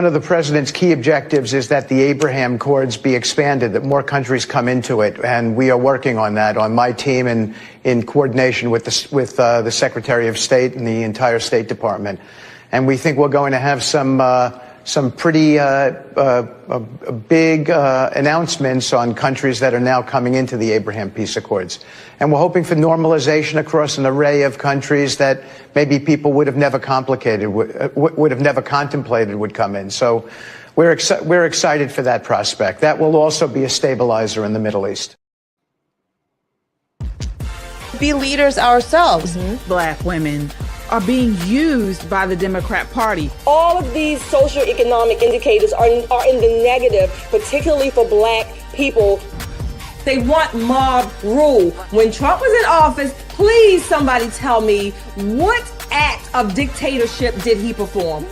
One of the president's key objectives is that the Abraham Accords be expanded, that more countries come into it, and we are working on that on my team and in coordination with the Secretary of State and the entire State Department. And we think we're going to have some pretty big announcements on countries that are now coming into the Abraham Peace Accords. And we're hoping for normalization across an array of countries that maybe people would have never contemplated would come in. So we're excited for that prospect. That will also be a stabilizer in the Middle East. Be leaders ourselves. Black women are being used by the Democrat Party. All of these socioeconomic indicators are in the negative, particularly for Black people. They want mob rule. When Trump was in office, please somebody tell me what act of dictatorship did he perform?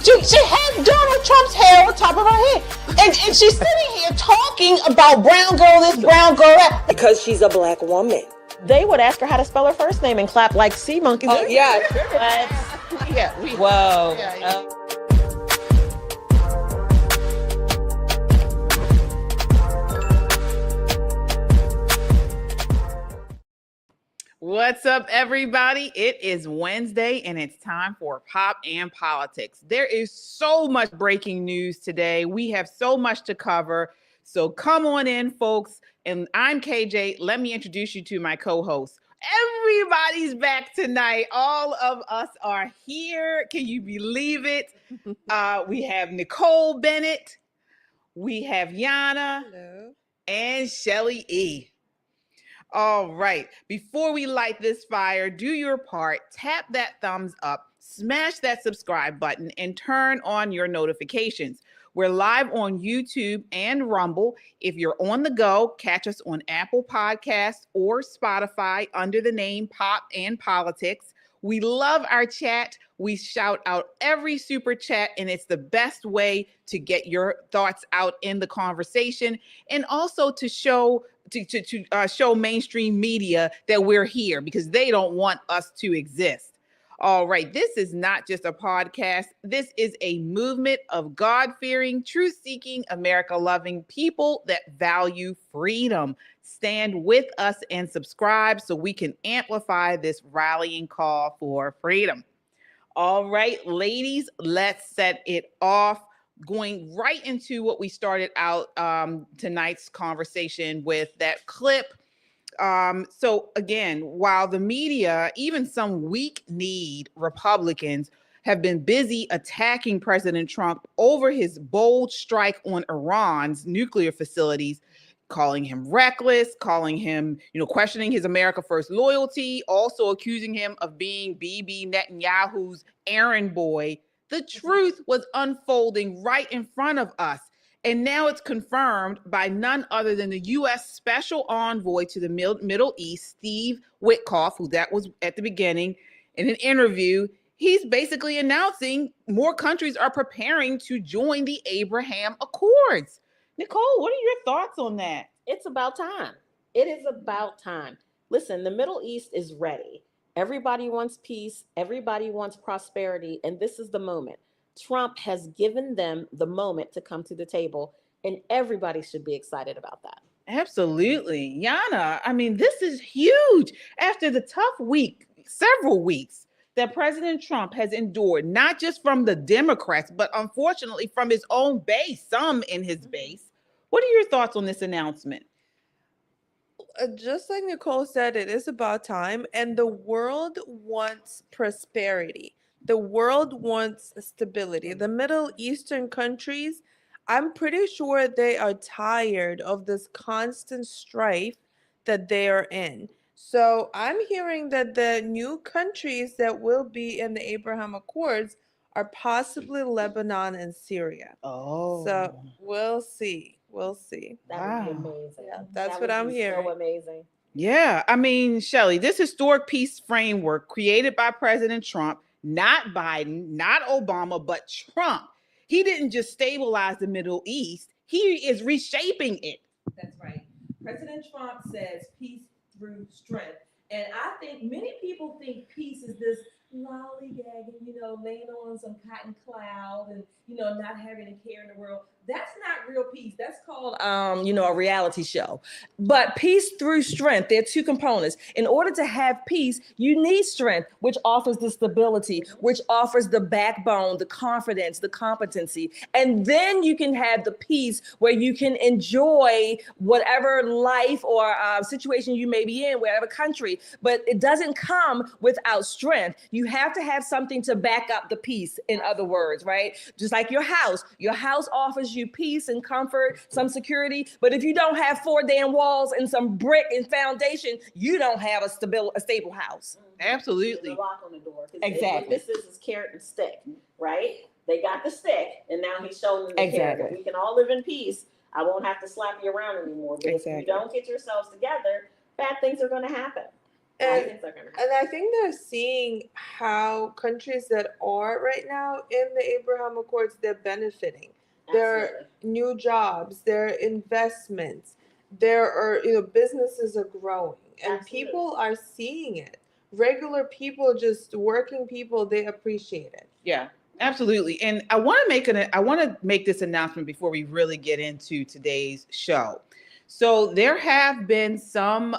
She had Donald Trump's hair on top of her head. And she's sitting here talking about brown girl this, brown girl that. Because she's a Black woman. They would ask her how to spell her first name and clap like sea monkeys. Oh, yeah. Whoa. What's up, everybody? It is Wednesday, and it's time for Pop and Politics. There is so much breaking news today. We have so much to cover. So come on in, folks. And I'm KJ. Let me introduce you to my co-host. Everybody's back tonight. All of us are here. Can you believe it? We have Nicole Bennett. We have Yana. Hello. And Shelly E. All right. Before we light this fire, do your part. Tap that thumbs up, smash that subscribe button, and turn on your notifications. We're live on YouTube and Rumble. If you're on the go, catch us on Apple Podcasts or Spotify under the name Pop and Politics. We love our chat. We shout out every super chat, and it's the best way to get your thoughts out in the conversation, and also to show show mainstream media that we're here, because they don't want us to exist. All right, this is not just a podcast. This is a movement of God-fearing, truth-seeking, America-loving people that value freedom. Stand with us and subscribe so we can amplify this rallying call for freedom. All right, ladies, let's set it off. Going right into what we started out tonight's conversation with, that clip. So again, while the media, even some weak-kneed Republicans, have been busy attacking President Trump over his bold strike on Iran's nuclear facilities, calling him reckless, calling him, questioning his America First loyalty, also accusing him of being Bibi Netanyahu's errand boy, the truth was unfolding right in front of us. And now it's confirmed by none other than the U.S. Special Envoy to the Middle East, Steve Witkoff, who that was at the beginning, in an interview. He's basically announcing more countries are preparing to join the Abraham Accords. Nicole, what are your thoughts on that? It's about time. It is about time. Listen, the Middle East is ready. Everybody wants peace. Everybody wants prosperity. And this is the moment. Trump has given them the moment to come to the table, and everybody should be excited about that. Absolutely. Yana, I mean, this is huge. After the tough several weeks that President Trump has endured, not just from the Democrats, but unfortunately from his own base, some in his base. What are your thoughts on this announcement? Just like Nicole said, it is about time, and the world wants prosperity. The world wants stability. The Middle Eastern countries, I'm pretty sure they are tired of this constant strife that they are in. So I'm hearing that the new countries that will be in the Abraham Accords are possibly Lebanon and Syria. Oh. So we'll see. We'll see. That would be amazing. Yeah, that's what I'm hearing. So amazing. Yeah. I mean, Shelly, this historic peace framework created by President Trump, not Biden, not Obama, but Trump. He didn't just stabilize the Middle East. He is reshaping it. That's right. President Trump says peace through strength. And I think many people think peace is this lollygagging, laying on some cotton cloud and, not having a care in the world. That's not real peace. That's called, a reality show. But peace through strength, there are two components. In order to have peace, you need strength, which offers the stability, which offers the backbone, the confidence, the competency. And then you can have the peace where you can enjoy whatever life or situation you may be in, whatever country. But it doesn't come without strength. You have to have something to back up the peace, in other words, right? Just like your house. Your house offers you peace and comfort, some security. But if you don't have 4 damn walls and some brick and foundation, you don't have a stable house. Absolutely. There's a lock on the door. Exactly. What this is carrot and stick, right? They got the stick, and now he's showing them the Exactly. carrot. We can all live in peace. I won't have to slap you around anymore. But if you don't get yourselves together, bad things are going to happen. And I think they're seeing how countries that are right now in the Abraham Accords, they're benefiting. There are new jobs, there are investments, there are, businesses are growing, and people are seeing it. Regular people, just working people, they appreciate it. Yeah, absolutely. And I want to make this announcement before we really get into today's show. So there have been some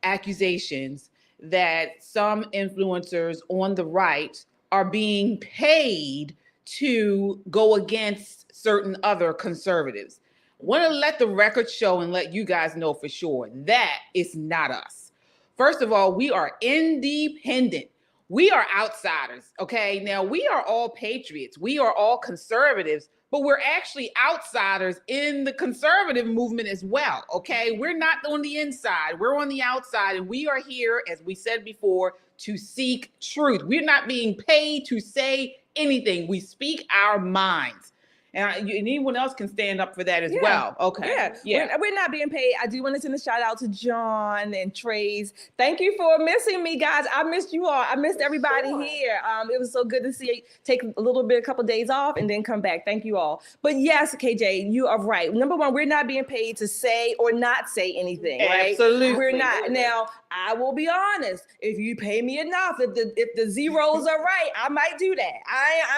accusations that some influencers on the right are being paid to go against certain other conservatives. I want to let the record show and let you guys know for sure that it's not us. First of all, we are independent. We are outsiders, okay? Now, we are all patriots. We are all conservatives, but we're actually outsiders in the conservative movement as well, okay? We're not on the inside. We're on the outside, and we are here, as we said before, to seek truth. We're not being paid to say anything. We speak our minds. And anyone else can stand up for that as well. Okay. Yeah. We're not being paid. I do want to send a shout out to John and Trace. Thank you for missing me, guys. I missed you all. I missed everybody here. It was so good to see you take a couple days off and then come back. Thank you all. But yes, KJ, you are right. Number one, we're not being paid to say or not say anything, right? Absolutely. We're not. Now, I will be honest. If you pay me enough, if the zeros are right, I might do that.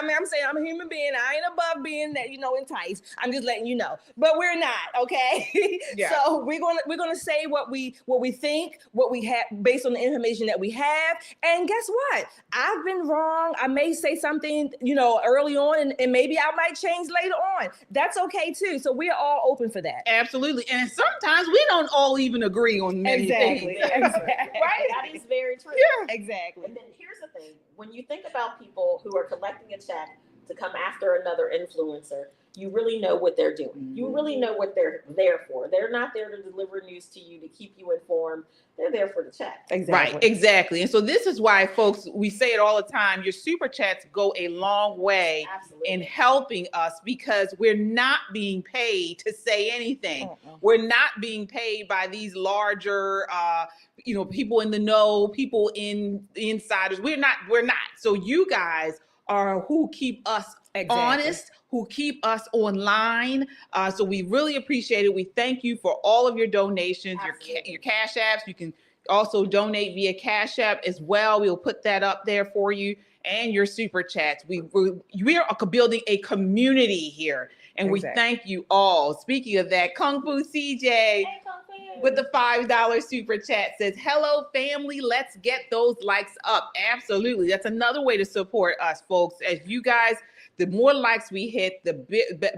I'm saying I'm a human being. I ain't above being that, enticed. I'm just letting you know. But we're not, okay? Yeah. So we're gonna say what we think, what we have based on the information that we have. And guess what? I've been wrong. I may say something, early on, and maybe I might change later on. That's okay too. So we are all open for that. Absolutely. And sometimes we don't all even agree on many things. Exactly. Right? That is very true. Yeah. Exactly. And then here's the thing. When you think about people who are collecting a check to come after another influencer, you really know what they're doing. You really know what they're there for. They're not there to deliver news to you, to keep you informed. They're there for the check. Exactly. Right, exactly. And so this is why, folks, we say it all the time, your super chats go a long way in helping us because we're not being paid to say anything. We're not being paid by these larger, people in the know, people in the insiders. We're not. So you guys are who keep us honest, who keep us online. So we really appreciate it. We thank you for all of your donations, your Cash Apps. You can also donate via Cash App as well. We'll put that up there for you, and your super chats. We are building a community here, and we thank you all. Speaking of that, Kung Fu CJ with the $5 super chat says, "Hello, family. Let's get those likes up." Absolutely. That's another way to support us, folks. As you guys, the more likes we hit, the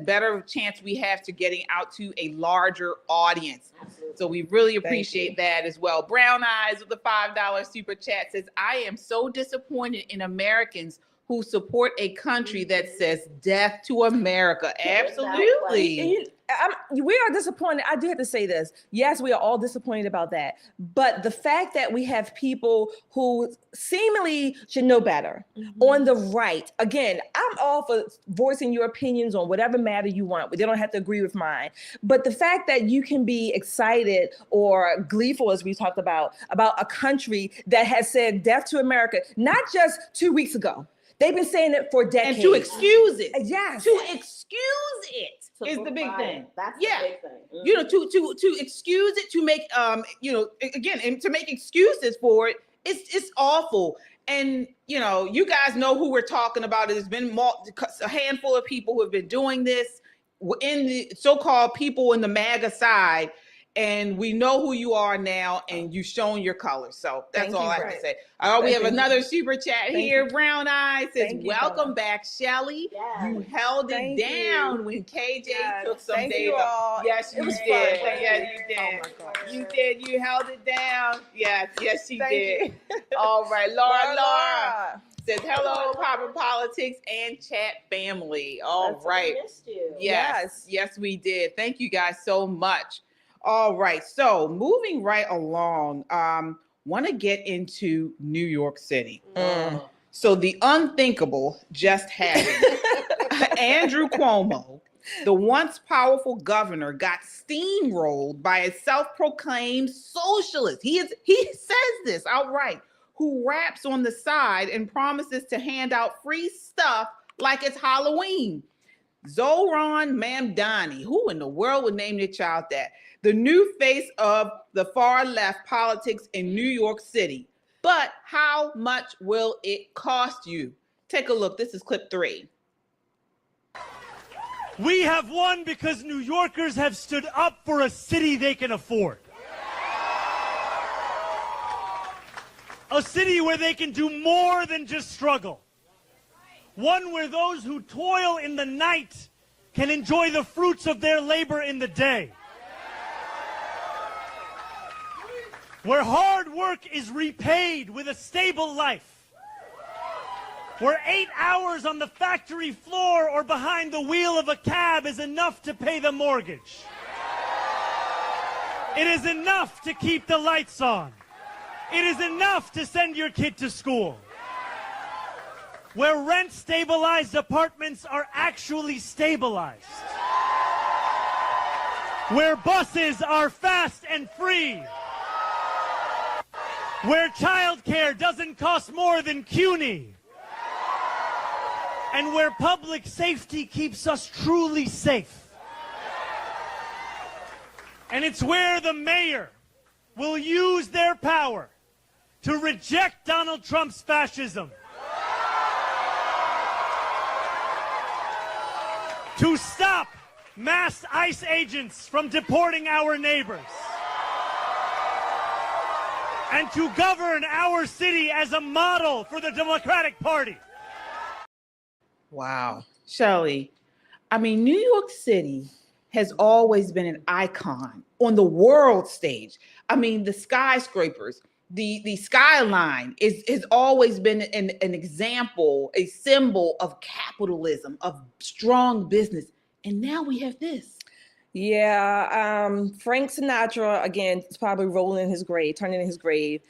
better chance we have to getting out to a larger audience. Absolutely. So we really appreciate that as well. Brown Eyes with the $5 super chat says, "I am so disappointed in Americans who support a country that says death to America." Absolutely. We are disappointed. I do have to say this. Yes, we are all disappointed about that. But the fact that we have people who seemingly should know better on the right, again, I'm all for voicing your opinions on whatever matter you want. They don't have to agree with mine. But the fact that you can be excited or gleeful, as we talked about a country that has said death to America, not just 2 weeks ago. They've been saying it for decades. And to excuse it. Yes. To excuse it is the big thing. That's the big thing. To excuse it, to make again, and to make excuses for it, it's awful. And, you know, you guys know who we're talking about. There's been a handful of people who have been doing this in the so-called people in the MAGA side. And we know who you are now, and you've shown your colors. So that's all I have to say. We have another super chat here. Brown Eyes says, welcome back, Shelly. Yes. You held it down when KJ took some days off. Yes, you did. Yes, you did. Oh my gosh. You did. You held it down. Yes, she did. All right, Laura says, hello, Pop and Politics and Chat family. All right. We missed you. Yes, we did. Thank you guys so much. All right, so moving right along, want to get into New York City. So the unthinkable just happened. Andrew Cuomo, the once powerful governor, got steamrolled by a self-proclaimed socialist. He says this outright, who raps on the side and promises to hand out free stuff like it's Halloween. Zohran Mamdani, who in the world would name their child that? The new face of the far left politics in New York City. But how much will it cost you? Take a look. This is clip 3. We have won because New Yorkers have stood up for a city they can afford. A city where they can do more than just struggle. One where those who toil in the night can enjoy the fruits of their labor in the day. Where hard work is repaid with a stable life. Where 8 hours on the factory floor or behind the wheel of a cab is enough to pay the mortgage. It is enough to keep the lights on. It is enough to send your kid to school. Where rent-stabilized apartments are actually stabilized. Where buses are fast and free. Where childcare doesn't cost more than CUNY. And where public safety keeps us truly safe. And it's where the mayor will use their power to reject Donald Trump's fascism. To stop mass ICE agents from deporting our neighbors. And to govern our city as a model for the Democratic Party. Wow. Shelley, I mean, New York City has always been an icon on the world stage. I mean, the skyscrapers, the skyline has always been an example, a symbol of capitalism, of strong business. And now we have this. Yeah, Frank Sinatra, again, is probably rolling in his grave, turning in his grave.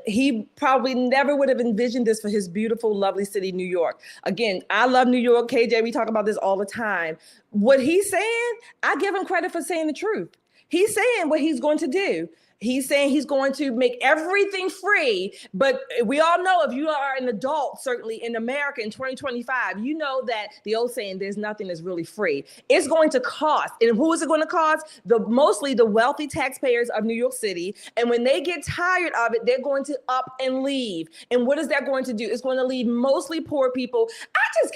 He probably never would have envisioned this for his beautiful, lovely city, New York. Again, I love New York. KJ, we talk about this all the time. What he's saying, I give him credit for saying the truth. He's saying what he's going to do. He's saying he's going to make everything free. But we all know, if you are an adult, certainly in America in 2025, you know that the old saying, there's nothing that's really free. It's going to cost. And who is it going to cost? Mostly the wealthy taxpayers of New York City. And when they get tired of it, they're going to up and leave. And what is that going to do? It's going to leave mostly poor people. I'm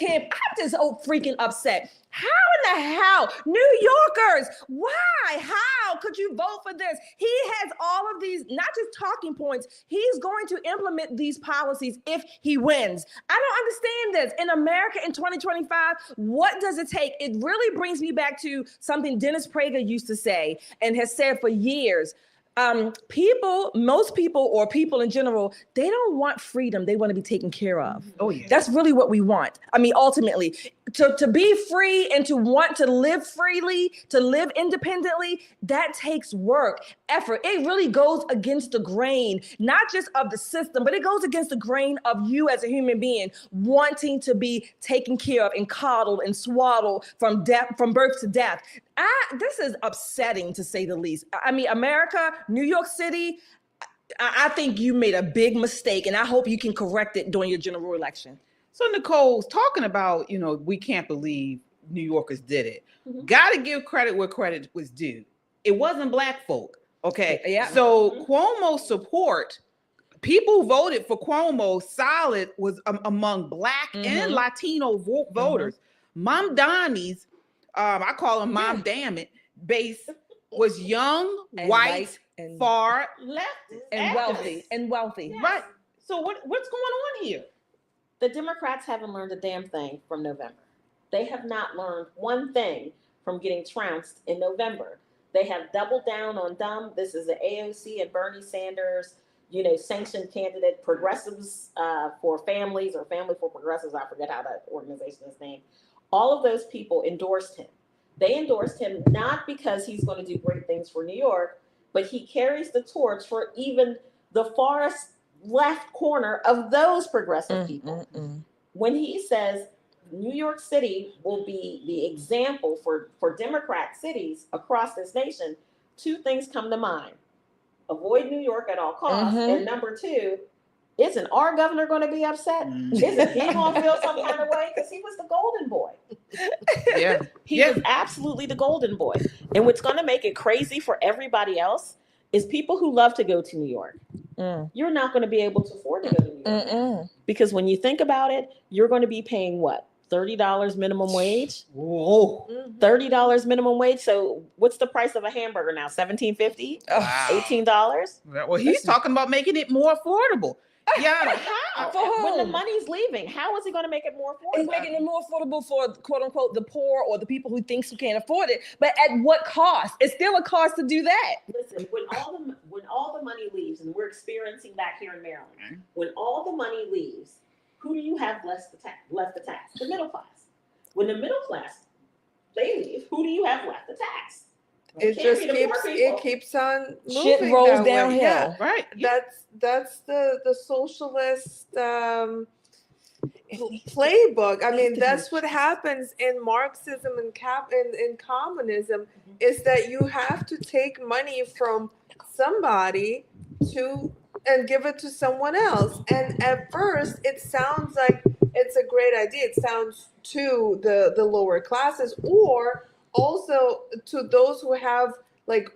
just so freaking upset. How in the hell? New Yorkers, why? How could you vote for this? He has all of these, not just talking points. He's going to implement these policies if he wins. I don't understand this. In America in 2025, what does it take? It really brings me back to something Dennis Prager used to say and has said for years. Most people or people in general, they don't want freedom. They want to be taken care of. Oh, yeah. That's really what we want. I mean, ultimately, to be free and to want to live freely, to live independently, that takes work, effort. It really goes against the grain, not just of the system, but it goes against the grain of you as a human being wanting to be taken care of and coddled and swaddled from birth to death. This is upsetting, to say the least. I mean, America, New York City, I think you made a big mistake, and I hope you can correct it during your general election. So Nicole's talking about, we can't believe New Yorkers did it. Mm-hmm. Got to give credit where credit was due. It wasn't Black folk. Okay. Yeah. So Cuomo's support people who voted for Cuomo solid was among Black and Latino voters. Mamdani's, I call him Mom Damn It, base was young, And white, and far left, and wealthy. Yes. Right. So what's going on here? The Democrats haven't learned a damn thing from November. They have not learned one thing from getting trounced in November. They have doubled down on dumb. This is the AOC and Bernie Sanders, sanctioned candidate, progressives for families, or Family for Progressives. I forget how that organization is named. All of those people endorsed him. They endorsed him not because he's going to do great things for New York, but he carries the torch for even the farthest left corner of those progressive people. When he says New York City will be the example for Democrat cities across this nation, two things come to mind. Avoid New York at all costs. And number two, isn't our governor going to be upset? Isn't he going to feel some kind of way? Because he was the golden boy. He was absolutely the golden boy. And what's going to make it crazy for everybody else is people who love to go to New York. You're not going to be able to afford to go to New York. Because when you think about it, you're going to be paying what? $30 minimum wage? Whoa. $30 minimum wage. So what's the price of a hamburger now? $17.50? Wow. $18? Well, he's talking about making it more affordable. Yeah. How? For whom? When the money's leaving, how is he going to make it more affordable? It's making it more affordable for quote unquote the poor or the people who thinks who can't afford it. But at what cost? It's still a cost to do that. Listen, when all the money leaves, and we're experiencing that here in Maryland, when all the money leaves, who do you have left to tax? The middle class. When the middle class they leave, who do you have left to tax? It just keeps on moving. Shit rolls that way. downhill. Yeah. Right. That's the socialist playbook. I mean, that's what happens in Marxism and in communism, is that you have to take money from somebody and give it to someone else. And at first, it sounds like it's a great idea. It sounds to the lower classes, or also to those who have like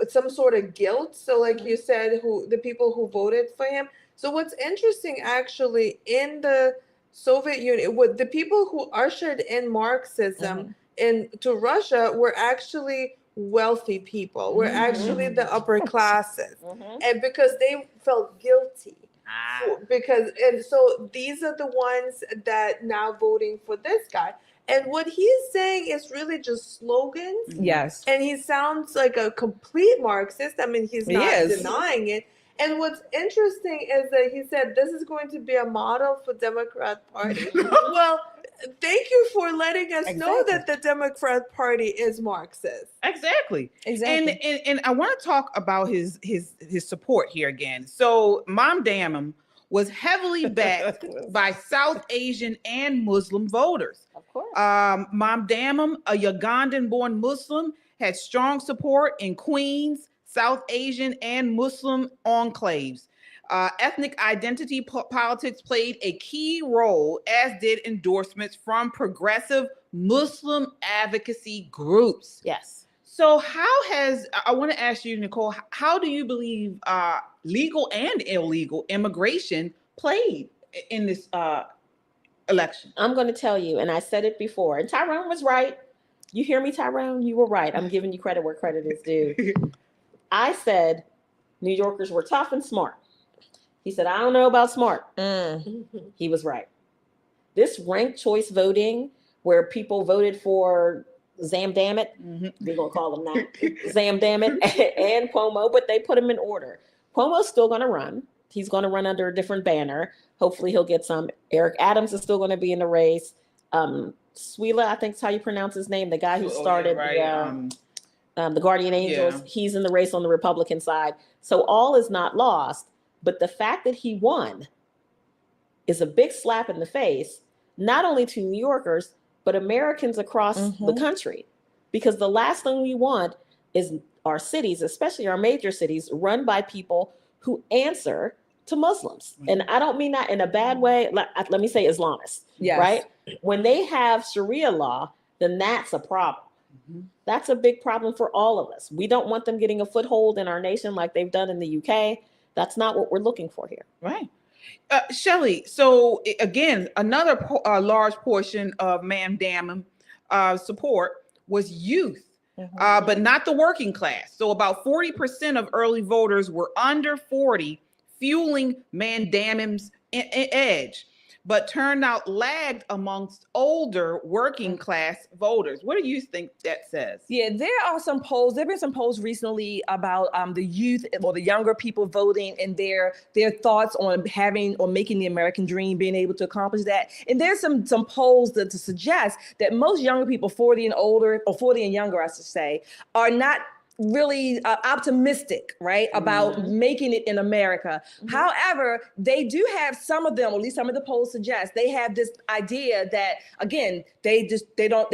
some sort of guilt. So like you said, the people who voted for him. So what's interesting actually in the Soviet Union, the people who ushered in Marxism into Russia were actually wealthy people, were actually the upper classes. And because they felt guilty. And so these are the ones that now voting for this guy. And what he's saying is really just slogans. Yes. And he sounds like a complete Marxist. I mean, he's not denying it. And what's interesting is that he said this is going to be a model for Democrat Party. Well, thank you for letting us know that the Democrat Party is Marxist. Exactly. And I want to talk about his support here again. So Mom Damn was heavily backed by South Asian and Muslim voters. Of course. Mom Damn, a Ugandan-born Muslim, had strong support in Queens, South Asian and Muslim enclaves. Ethnic identity politics played a key role, as did endorsements from progressive Muslim advocacy groups. Yes. So I want to ask you, Nicole, how do you believe legal and illegal immigration played in this election? I'm going to tell you, and I said it before, and Tyrone was right. You hear me, Tyrone? You were right. I'm giving you credit where credit is due. I said New Yorkers were tough and smart. He said, I don't know about smart. He was right. This ranked choice voting, where people voted for Zam Dammit, we're going to call him that, Zam Dammit and Cuomo, but they put him in order. Cuomo's still going to run. He's going to run under a different banner. Hopefully he'll get some. Eric Adams is still going to be in the race. Suila, I think is how you pronounce his name, the guy who started the Guardian Angels. He's in the race on the Republican side. So all is not lost. But the fact that he won is a big slap in the face, not only to New Yorkers, but Americans across the country. Because the last thing we want is our cities, especially our major cities, run by people who answer to Muslims. And I don't mean that in a bad way. Let me say Islamists, right? When they have Sharia law, then that's a problem. That's a big problem for all of us. We don't want them getting a foothold in our nation like they've done in the UK. That's not what we're looking for here. Right. Shelley, so again, another large portion of Mamdani support was youth, but not the working class. So about 40% of early voters were under 40, fueling Mamdani's edge. But turnout lagged amongst older working class voters. What do you think that says? Yeah, there are some polls. There have been some polls recently about the youth or the younger people voting and their thoughts on having or making the American dream, being able to accomplish that. And there's some polls to suggest that most younger people, 40 and older, or 40 and younger, I should say, are not really optimistic, right, about making it in America. However, they do have, some of them, or at least some of the polls suggest, they have this idea that, again, they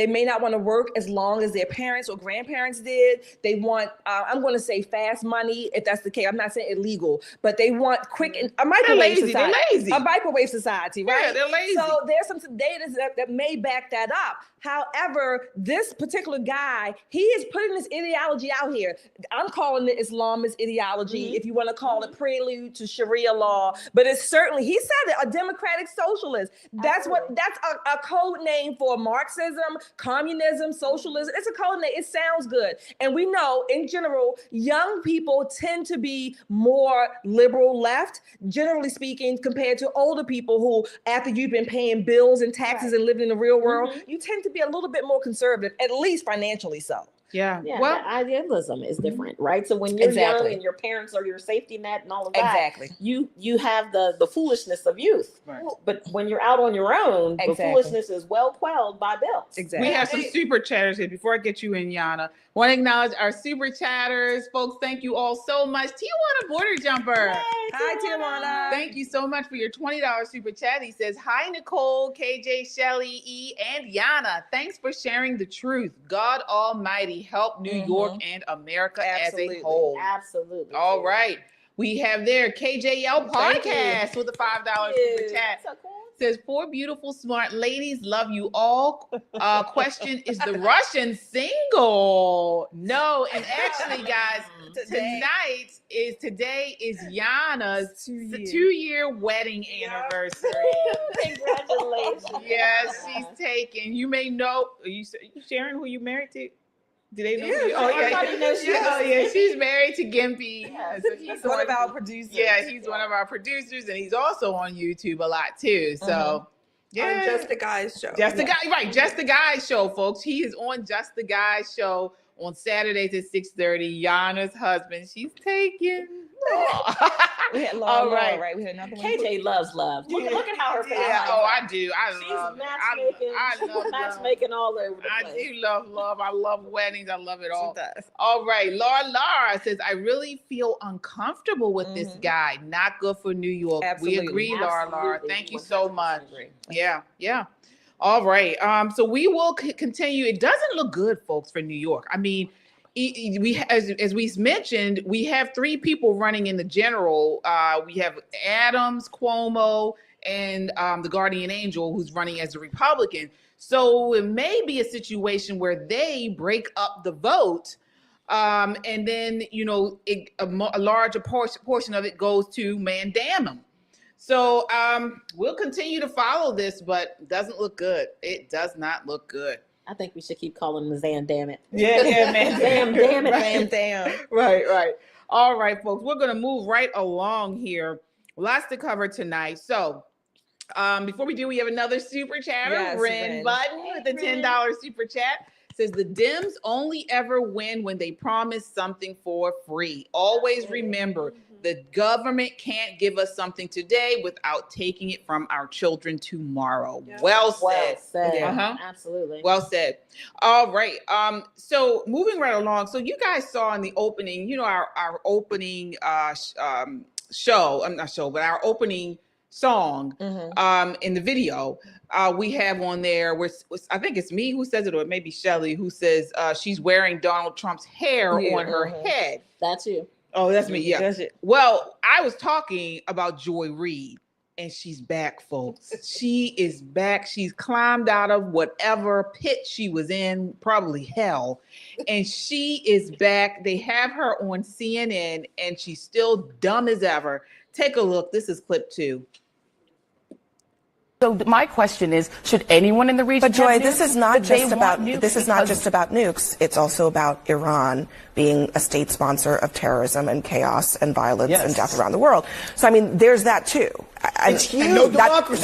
may not want to work as long as their parents or grandparents did. They want, I'm going to say fast money, if that's the case. I'm not saying illegal, but they want quick, a microwave society. They're lazy. A microwave society, right? Yeah, they're lazy. So there's some data that may back that up. However, this particular guy, he is putting this ideology out here. I'm calling it Islamist ideology, if you want to call it prelude to Sharia law. But it's certainly, he said it, a democratic socialist. That's a code name for Marxism, communism, socialism. It's a code name. It sounds good. And we know, in general, young people tend to be more liberal left, generally speaking, compared to older people who, after you've been paying bills and taxes and living in the real world, you tend to be a little bit more conservative, at least financially so. Yeah. Well, idealism is different, right? So when you're young and your parents are your safety net and all of that, you have the foolishness of youth. Right. But when you're out on your own, the foolishness is well quelled by bills. Exactly. We have some super chatters here. Before I get you in, Yana, want to acknowledge our super chatters. Folks, thank you all so much. Tijuana Border Jumper. Yay, hi, Tijuana. Thank you so much for your $20 super chat. He says, hi, Nicole, KJ, Shelley, E, and Yana. Thanks for sharing the truth. God Almighty help New York and America as a whole. Absolutely. All right. We have there KJL Podcast with a $5 super chat. So cool. Says, 4 beautiful, smart ladies, love you all. Question, is the Russian single? No, and actually, guys, today is Yana's 2-year wedding anniversary. Congratulations. Yes, she's taken. You may know, are you sharing who you married to? Do they know? She's married to Gimpy. Yeah, so he's one of our producers. Yeah, he's one of our producers, and he's also on YouTube a lot too. So, on Just the Guys show. Just the Guys show, folks. He is on Just the Guys show on Saturdays at 6:30. Yana's husband, she's taken. We had Laura, right? We had another one. KJ loves love. Look at how her family. Yeah, I do. She's matchmaking all over the place. I do love love. I love weddings. I love it all. She does. All right. Lara says, I really feel uncomfortable with this guy. Not good for New York. Absolutely. We agree, Lara. Thank you so much. Yeah. All right. So we will continue. It doesn't look good, folks, for New York. I mean, we, as we mentioned, we have 3 people running in the general. We have Adams, Cuomo, and the guardian angel who's running as a Republican. So it may be a situation where they break up the vote, and then a larger portion of it goes to Mamdani. So we'll continue to follow this, but it doesn't look good. It does not look good. I think we should keep calling him Zan Damn It. Yeah, man. Damn it, man. Damn. Right. All right, folks. We're going to move right along here. Lots to cover tonight. So before we do, we have another super chatter. Ren Button with the $10 super chat. Says the Dems only ever win when they promise something for free. Always remember, the government can't give us something today without taking it from our children tomorrow. Yeah. Well said. Absolutely. Well said. All right. So moving right along. So you guys saw in the opening, our opening show. I'm not show, but our opening song in the video. We have on there where I think it's me who says it, or maybe Shelley who says she's wearing Donald Trump's hair on her head. That's you. Oh, that's me. Yeah. That's it. Well, I was talking about Joy Reid. And she's back, folks. She is back. She's climbed out of whatever pit she was in, probably hell. And she is back. They have her on CNN and she's still dumb as ever. Take a look. This is clip 2. So my question is, should anyone in the region? But Joy, have this nukes? is not But they just want about nukes this is not because- just about nukes. It's also about Iran being a state sponsor of terrorism and chaos and violence and death around the world. So I mean, there's that too. It's huge. And no democracy.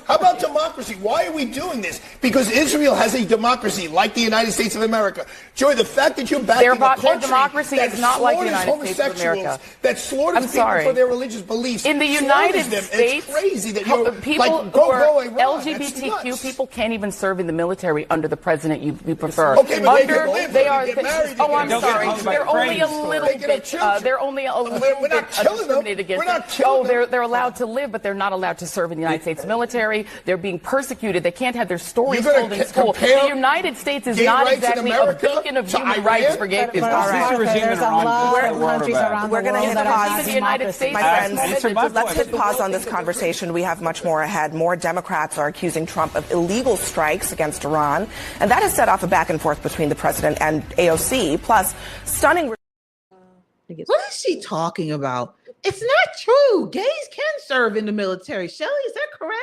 How about democracy? Why are we doing this? Because Israel has a democracy like the United States of America. Joy, the fact that you're backing a country their democracy that is not like the slaughters United States of homosexuals, America. that slaughters people for their religious beliefs. In the United them. States, it's crazy that you're people like, who are go Iran. LGBTQ people can't even serve in the military under the president you prefer. Okay, but they can live, they they are. get married, Oh, I'm they sorry. get They're only a little bit. They're only a little bit discriminated against. Oh, they're allowed to live, but they're not allowed to serve in the United States military. They're being persecuted. They can't have their stories told in school. The United States is not exactly a beacon of human rights for gay people. There's a lot of countries around the world that have democracy. My friends, let's hit pause on this conversation. We have much more ahead. More Democrats are accusing Trump of illegal strikes against Iran, and that has set off a back and forth between the president and AOC, plus stunning. What is she talking about? It's not true. Gays can serve in the military. Shelley, is that correct?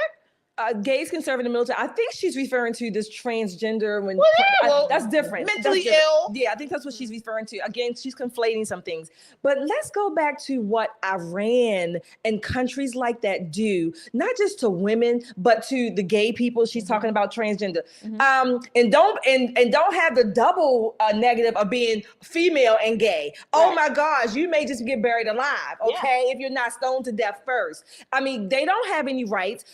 Gays can serve in the military. I think she's referring to this transgender when that's different. Mentally That's different. ill. Yeah, I think that's what she's referring to. Again, she's conflating some things. But let's go back to what Iran and countries like that do, not just to women, but to the gay people. She's talking about transgender. And don't have the double negative of being female and gay. Oh my gosh, you may just get buried alive, okay, if you're not stoned to death first. I mean, they don't have any rights.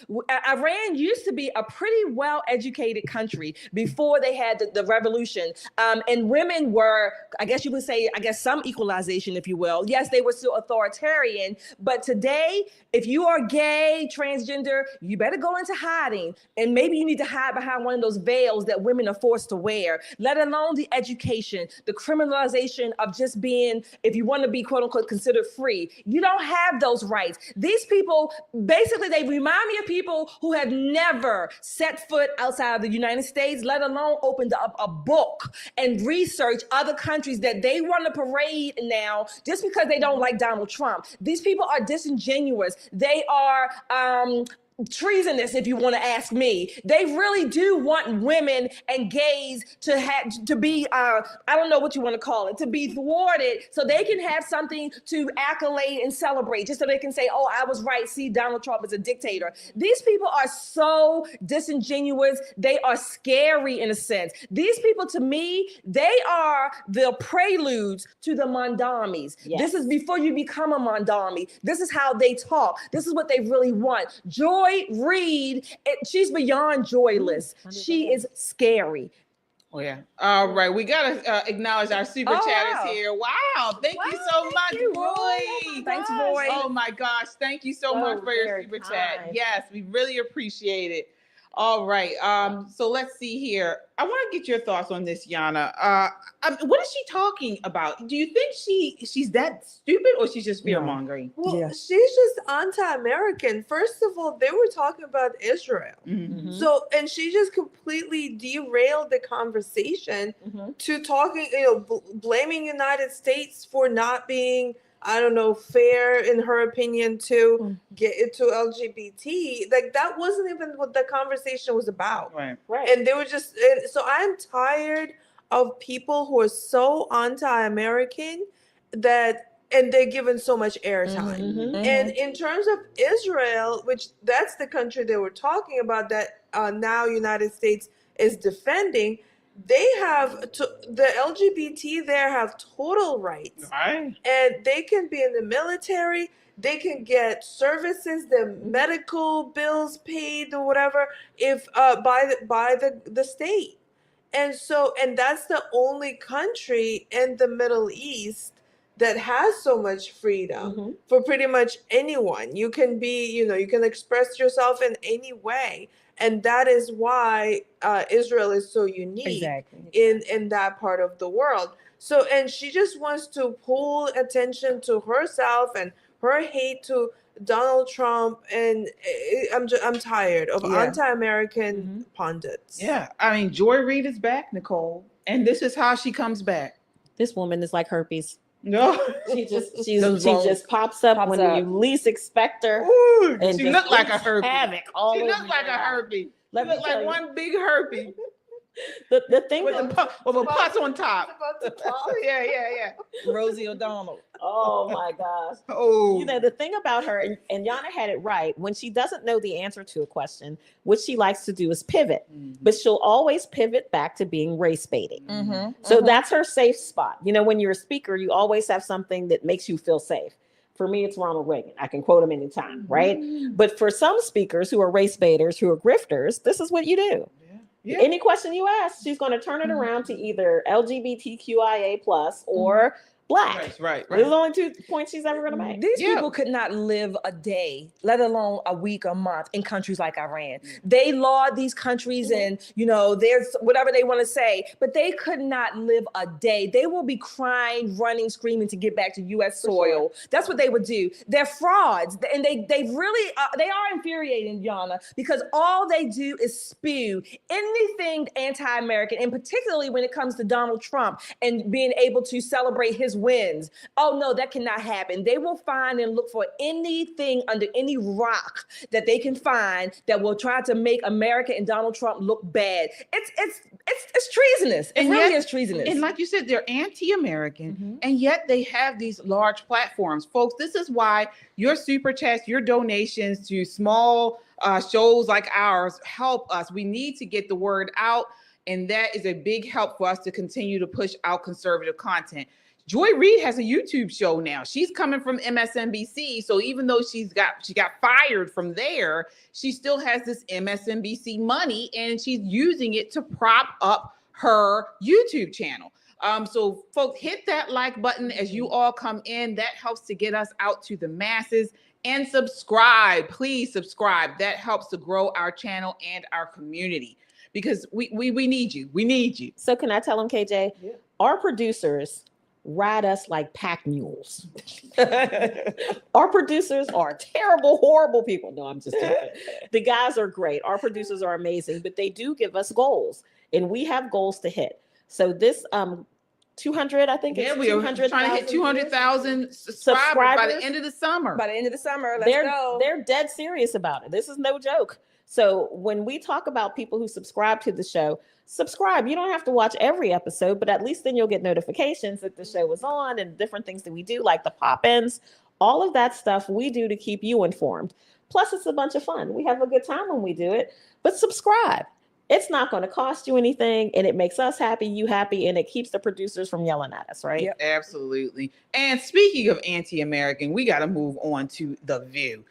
Iran used to be a pretty well-educated country before they had the revolution. And women were, I guess you would say, some equalization, if you will. Yes, they were still authoritarian. But today, if you are gay, transgender, you better go into hiding. And maybe you need to hide behind one of those veils that women are forced to wear, let alone the education, the criminalization of just being, if you want to be, quote unquote, considered free. You don't have those rights. These people, basically, they remind me of people who have never set foot outside of the United States, let alone opened up a book and researched other countries that they want to parade now just because they don't like Donald Trump. These people are disingenuous. They are treasonous, if you want to ask me. They really do want women and gays to be I don't know what you want to call it, to be thwarted so they can have something to accolade and celebrate, just so they can say, oh, I was right, see, Donald Trump is a dictator. These people are so disingenuous. They are scary in a sense. These people, to me, they are the preludes to the Mamdanis. This is before you become a Mamdani. This is how they talk. This is what they really want. Joy Reid, she's beyond joyless. She is scary. Oh, yeah. All right. We got to acknowledge our super chatters here. Wow. Thank you so much, Roy. Thanks, Roy. Oh, my gosh. Thank you so much for your super chat. Yes, we really appreciate it. All right. So let's see here. I want to get your thoughts on this, Yana. What is she talking about? Do you think she's that stupid, or she's just fear-mongering? Well, she's just anti-American. First of all, they were talking about Israel. So, and she just completely derailed the conversation to talking, blaming United States for not being, I don't know, fair in her opinion to get into LGBT. Like, that wasn't even what the conversation was about. Right. And they were just, so I'm tired of people who are so anti-American and they're given so much airtime. And in terms of Israel, which that's the country they were talking about that now United States is defending, they have the LGBT there have total rights, and they can be in the military. They can get services, their medical bills paid or whatever, if by the state, and that's the only country in the Middle East that has so much freedom for pretty much anyone. You can be, you can express yourself in any way. And that is why Israel is so unique in that part of the world. So, and she just wants to pull attention to herself and her hate to Donald Trump, and I'm tired of anti-American pundits. Yeah, I mean, Joy Reid is back, Nicole, and this is how she comes back. This woman is like herpes. No, she just pops up when you least expect her. Ooh, and she looked like a herpes. Havoc She looked like a herpes. She looked like one big herpes. The thing with a pus on top. Yeah. Rosie O'Donnell. Oh my gosh. Oh. You know, the thing about her, and Yana had it right, when she doesn't know the answer to a question, what she likes to do is pivot. But she'll always pivot back to being race baiting. So that's her safe spot. You know, when you're a speaker, you always have something that makes you feel safe. For me, it's Ronald Reagan. I can quote him anytime, right? But for some speakers who are race baiters, who are grifters, this is what you do. Yeah. Any question you ask, she's going to turn it around to either LGBTQIA plus or Black. Right. Those are the only 2 points she's ever going to make. These people could not live a day, let alone a week, a month in countries like Iran. They laud these countries and, you know, there's whatever they want to say, but they could not live a day. They will be crying, running, screaming to get back to U.S. soil. That's what they would do. They're frauds. And they really, they are infuriating, Yana, because all they do is spew anything anti-American, and particularly when it comes to Donald Trump and being able to celebrate his wins. Oh no, that cannot happen. They will find and look for anything under any rock that they can find that will try to make America and Donald Trump look bad. It's treasonous. It really is treasonous. And like you said, they're anti-American, and yet they have these large platforms. Folks, this is why your super chats, your donations to small shows like ours help us. We need to get the word out, and that is a big help for us to continue to push out conservative content. Joy Reid has a YouTube show now. She's coming from MSNBC. So even though she got fired from there, she still has this MSNBC money, and she's using it to prop up her YouTube channel. So folks, hit that like button as you all come in. That helps to get us out to the masses. And subscribe, please subscribe. That helps to grow our channel and our community, because we need you. We need you. So can I tell them, KJ? Yeah. Our producers ride us like pack mules. Our producers are terrible, horrible people. No, I'm just joking. The guys are great. Our producers are amazing, but they do give us goals, and we have goals to hit. So this 200, I think. Yeah, we are trying to hit 200,000 subscribers by the end of the summer. By the end of the summer, let's go. They're dead serious about it. This is no joke. So when we talk about people who subscribe to the show, subscribe. You don't have to watch every episode, but at least then you'll get notifications that the show is on, and different things that we do, like the pop-ins. All of that stuff we do to keep you informed. Plus, it's a bunch of fun. We have a good time when we do it. But subscribe. It's not going to cost you anything, and it makes us happy, you happy, and it keeps the producers from yelling at us, right? Yep. Absolutely. And speaking of anti-American, we got to move on to The View.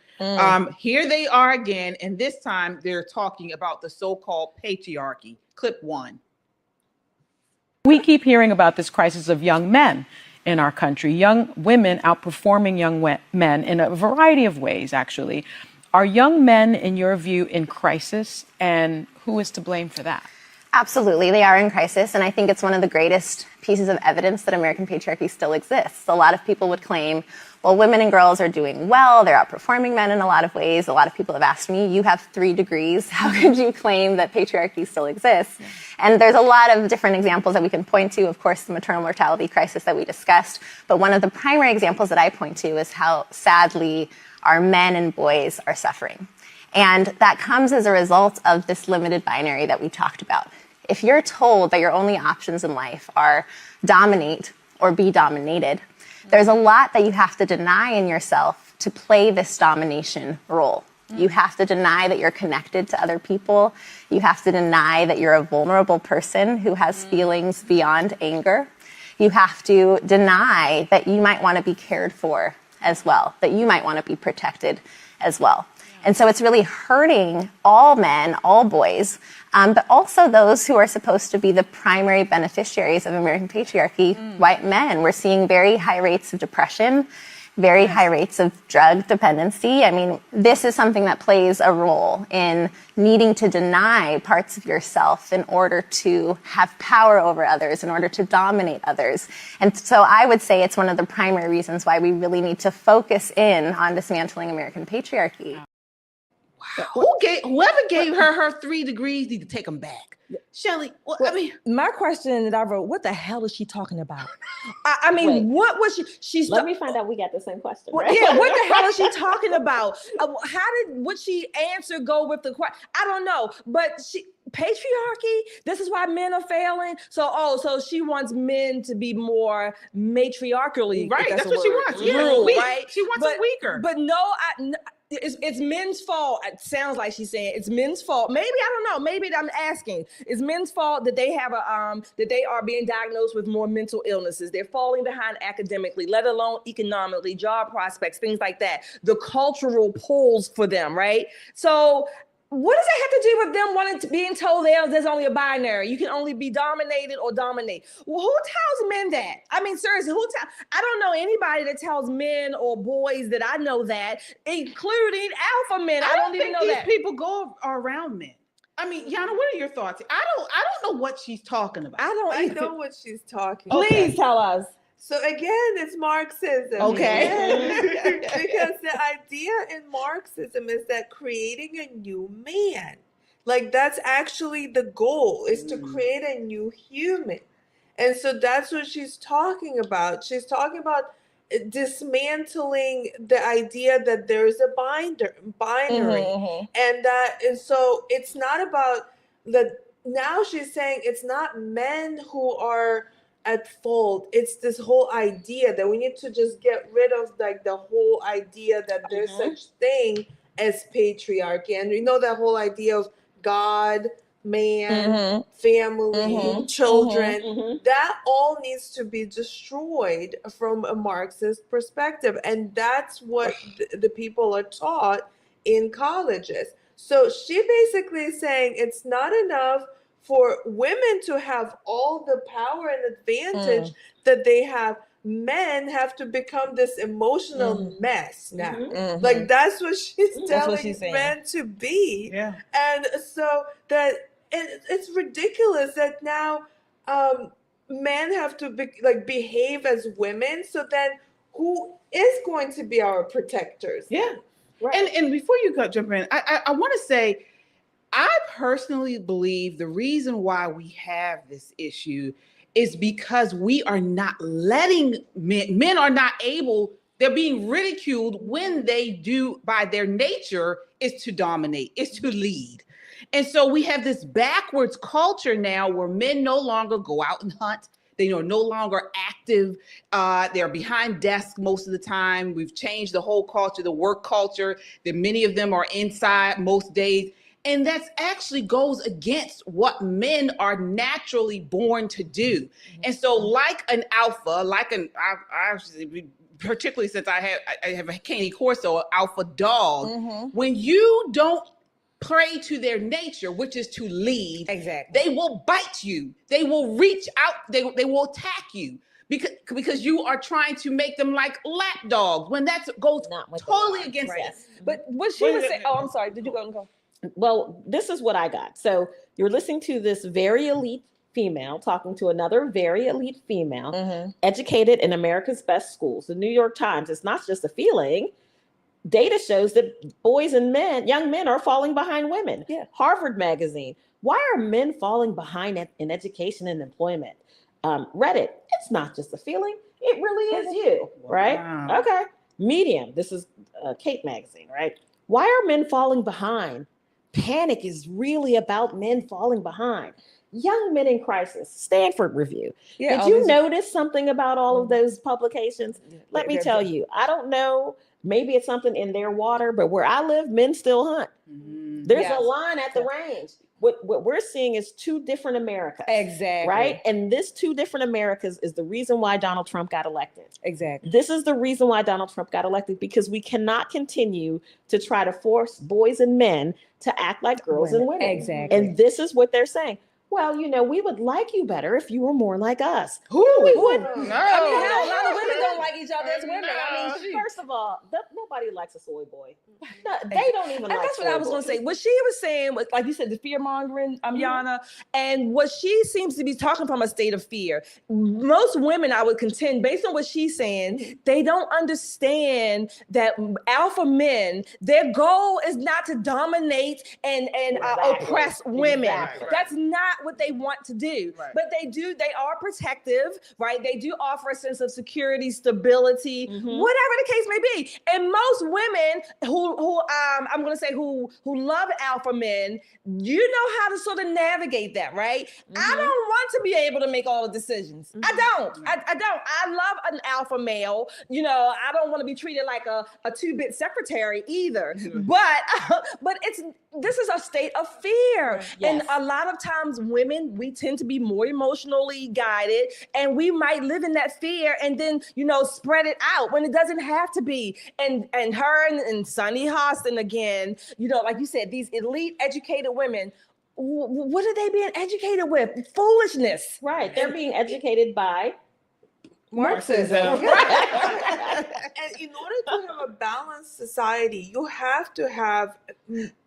Here they are again, and this time they're talking about the so-called patriarchy. Clip 1. We keep hearing about this crisis of young men in our country, young women outperforming young men in a variety of ways, actually. Are young men, in your view, in crisis, and who is to blame for that? Absolutely, they are in crisis, and I think it's one of the greatest pieces of evidence that American patriarchy still exists. A lot of people would claim, well, women and girls are doing well, they're outperforming men in a lot of ways. A lot of people have asked me, you have 3 degrees, how could you claim that patriarchy still exists? Yeah. And there's a lot of different examples that we can point to, of course, the maternal mortality crisis that we discussed, but one of the primary examples that I point to is how, sadly, our men and boys are suffering. And that comes as a result of this limited binary that we talked about. If you're told that your only options in life are dominate or be dominated, there's a lot that you have to deny in yourself to play this domination role. You have to deny that you're connected to other people. You have to deny that you're a vulnerable person who has feelings beyond anger. You have to deny that you might want to be cared for as well, that you might want to be protected as well. And so it's really hurting all men, all boys, but also those who are supposed to be the primary beneficiaries of American patriarchy, white men. We're seeing very high rates of depression very high rates of drug dependency. I mean, this is something that plays a role in needing to deny parts of yourself in order to have power over others, in order to dominate others. And so I would say it's one of the primary reasons why we really need to focus in on dismantling American patriarchy. Whoever gave her 3 degrees need to take them back. Shelley, I mean, my question that I wrote, what the hell is she talking about? I mean, Wait. what was she? Let me find out. We got the same question. Right? Yeah, what the hell is she talking about? Would she answer go with the question? I don't know, but patriarchy. This is why men are failing. So she wants men to be more matriarchally. Right, that's what she wants. Yeah, right. She wants them weaker. But no, it's men's fault. It sounds like she's saying it's men's fault. Maybe, I don't know. Maybe I'm asking. It's men's fault that they have that they are being diagnosed with more mental illnesses. They're falling behind academically, let alone economically, job prospects, things like that. The cultural pulls for them, right? So what does that have to do with them being told there's only a binary? You can only be dominated or dominate. Well, who tells men that? I mean, seriously, I don't know anybody that tells men or boys that I know that, including alpha men. I don't even know that. These people go around men. I mean, Yana, what are your thoughts? I don't know what she's talking about. I know what she's talking about. Please tell us. So again, it's Marxism. Okay. Because the idea in Marxism is that creating a new man, like that's actually the goal, is to create a new human. And so that's what she's talking about. She's talking about dismantling the idea that there's a binary. And so it's not about now she's saying it's not men who are at fault. It's this whole idea that we need to just get rid of, like, the whole idea that there's such thing as patriarchy. And we know that whole idea of God, man, family, children, that all needs to be destroyed from a Marxist perspective. And that's what the people are taught in colleges. So she basically is saying it's not enough for women to have all the power and advantage that they have. Men have to become this emotional mess now. Like that's what she's telling men to be. Yeah. And so that it's ridiculous that now men have to behave as women. So then who is going to be our protectors? Yeah. Right. And before you jump in, I want to say, I personally believe the reason why we have this issue is because we are not letting men are not able, they're being ridiculed when they do, by their nature, is to dominate, is to lead. And so we have this backwards culture now where men no longer go out and hunt. They are no longer active. They're behind desks most of the time. We've changed the whole culture, the work culture, that many of them are inside most days. And that actually goes against what men are naturally born to do. And so like an alpha, particularly since I have a Cane Corso, an alpha dog, when you don't prey to their nature, which is to lead, they will bite you. They will reach out. They will attack you because you are trying to make them like lap dogs, when that goes totally against us. But what she was saying, I'm sorry, did you go and go? Well, this is what I got. So you're listening to this very elite female talking to another very elite female, educated in America's best schools. The New York Times, it's not just a feeling. Data shows that boys and men, young men, are falling behind women. Yeah. Harvard Magazine, why are men falling behind in education and employment? Reddit, it's not just a feeling. It really is you, right? Wow. Okay. Medium, this is Kate Magazine, right? Why are men falling behind? Panic is really about men falling behind. Young Men in Crisis, Stanford Review. Yeah, did you notice something about all of those publications? Let me tell you, I don't know. Maybe it's something in their water, but where I live, men still hunt. There's a line at the range. What we're seeing is two different Americas. Exactly. Right? And this two different Americas is the reason why Donald Trump got elected. Exactly. This is the reason why Donald Trump got elected, because we cannot continue to try to force boys and men to act like girls and women. Exactly. And this is what they're saying. well, we would like you better if you were more like us. Who? We wouldn't. No. I mean, hell, a lot of women don't like each other as women. I mean, First of all, nobody likes a soy boy. No, they don't even like that's what I was going to say. What she was saying was, like you said, the fear mongering, Yana, and what she seems to be talking from a state of fear. Most women, I would contend, based on what she's saying, they don't understand that alpha men, their goal is not to dominate and oppress women. Exactly. That's not what they want to do. Right. But they are protective, right? They do offer a sense of security, stability, whatever the case may be. And most women who I'm going to say who love alpha men, you know how to sort of navigate that, right? I don't want to be able to make all the decisions. I don't. I love an alpha male. I don't want to be treated like a two-bit secretary either. But this is a state of fear. Yes. And a lot of times women, we tend to be more emotionally guided, and we might live in that fear and then, spread it out when it doesn't have to be. And her and Sunny Hostin again, like you said, these elite educated women, what are they being educated with? Foolishness. Right. They're being educated by Marxism. And in order to have a balanced society, you have to have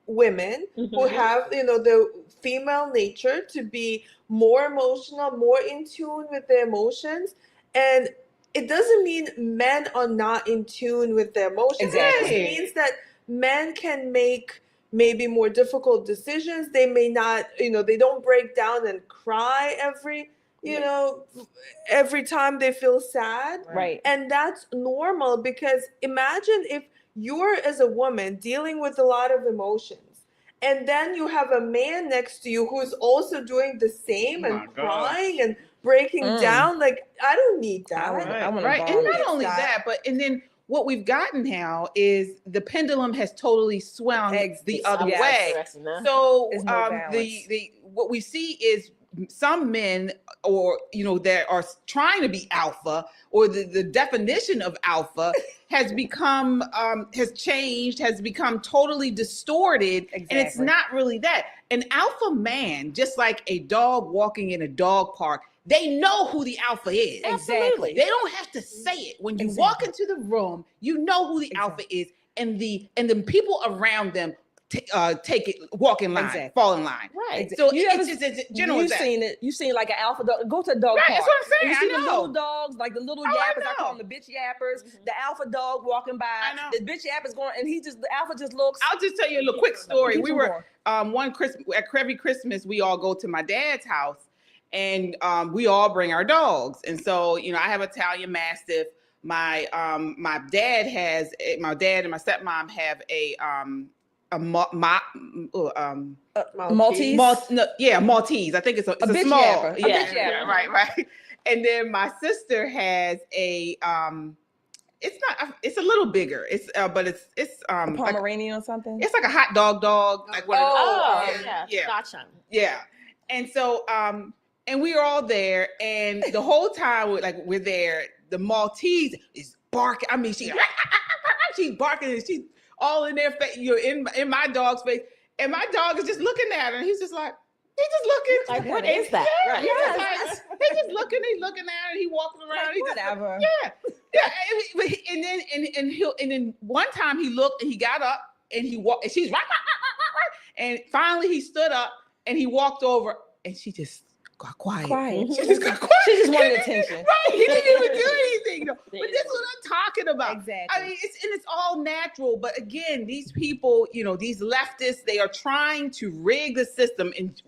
women who have, the female nature to be more emotional, more in tune with their emotions. And it doesn't mean men are not in tune with their emotions. Exactly. It means that men can make maybe more difficult decisions. They may not, they don't break down and cry every time they feel sad. Right. And that's normal, because imagine if you're, as a woman, dealing with a lot of emotions, and then you have a man next to you who's also doing the same and crying and breaking down. Like, I don't need that. Right. And not only that, but then what we've gotten now is the pendulum has totally swung the other way. So what we see is some men, or that are trying to be alpha, or the definition of alpha has become has changed, has become totally distorted. And it's not really that. An alpha man, just like a dog walking in a dog park, they know who the alpha is. Exactly. They don't have to say it. When you walk into the room, you know who the alpha is, and the people around them take it, walk in line, fall in line. Right. So it's general. You've seen it. You've seen like an alpha dog. Go to a dog park. That's what I'm saying. And you see I the know. little dogs, like the little yappers. I call them the bitch yappers. The alpha dog walking by. I know. The bitch yap is going, and the alpha just looks. I'll just tell you a little quick story. We were one Christmas, every Christmas, we all go to my dad's house, and we all bring our dogs. And so, I have Italian Mastiff. My dad and my stepmom have a Maltese. Maltese. I think it's a bitch small. yapper. Yeah, right. And then my sister has a it's a little bigger. It's but it's a Pomeranian or something. It's like a hot dog, like one yeah. Gotcha. Yeah. And so and we are all there, and the whole time we're there, the Maltese is barking. I mean, she's barking, and she's all in their face, in my dog's face, and my dog is just looking at her, and he's just like, he's just looking. Like, what is that? Yeah, Right. yes. He's just looking. He's looking at her, and he walking around. Like, he whatever. And then one time he looked, and he got up, and he walked, and she's right, and finally he stood up, and he walked over, and she just got quiet. She just got quiet. She just wanted attention. Right. He didn't even do anything. But this is what I'm talking about. Exactly. I mean, it's all natural. But again, these people, these leftists, they are trying to rig the system, and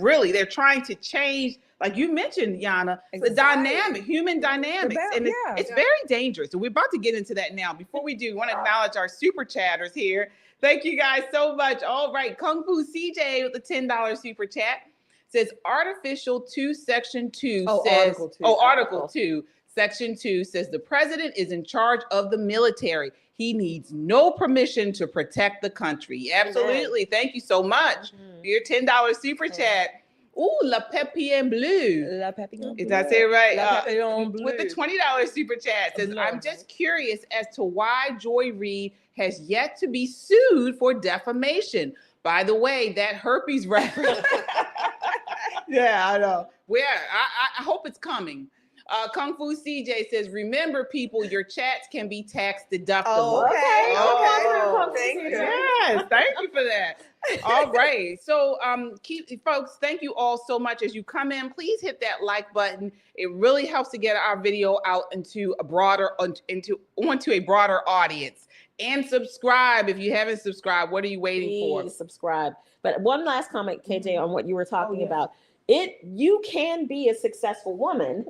really, they're trying to change, like you mentioned, Yana, the dynamic, human dynamics. It's very dangerous. And we're about to get into that now. Before we do, we want to acknowledge our super chatters here. Thank you guys so much. All right. Kung Fu CJ with the $10 super chat. Says Artificial 2 Section 2 says Article 2 Section 2 says the president is in charge of the military. He needs no permission to protect the country. Absolutely. Thank you so much for your $10 super chat. Ooh, La Papillon Bleu. La Papillon Bleu. Did I say it right? La Papillon Bleu. With the $20 super chat says, I'm just curious as to why Joy Reid has yet to be sued for defamation. By the way, that herpes reference Yeah, I know. I hope it's coming. Kung Fu CJ says, remember, people, your chats can be tax deductible. Oh, okay. Thank you. Yes, thank you for that. All right. So, folks, thank you all so much. As you come in, please hit that like button. It really helps to get our video out onto a broader audience. And subscribe if you haven't subscribed. What are you waiting for? Please subscribe. But one last comment, KJ, on what you were talking about. You can be a successful woman.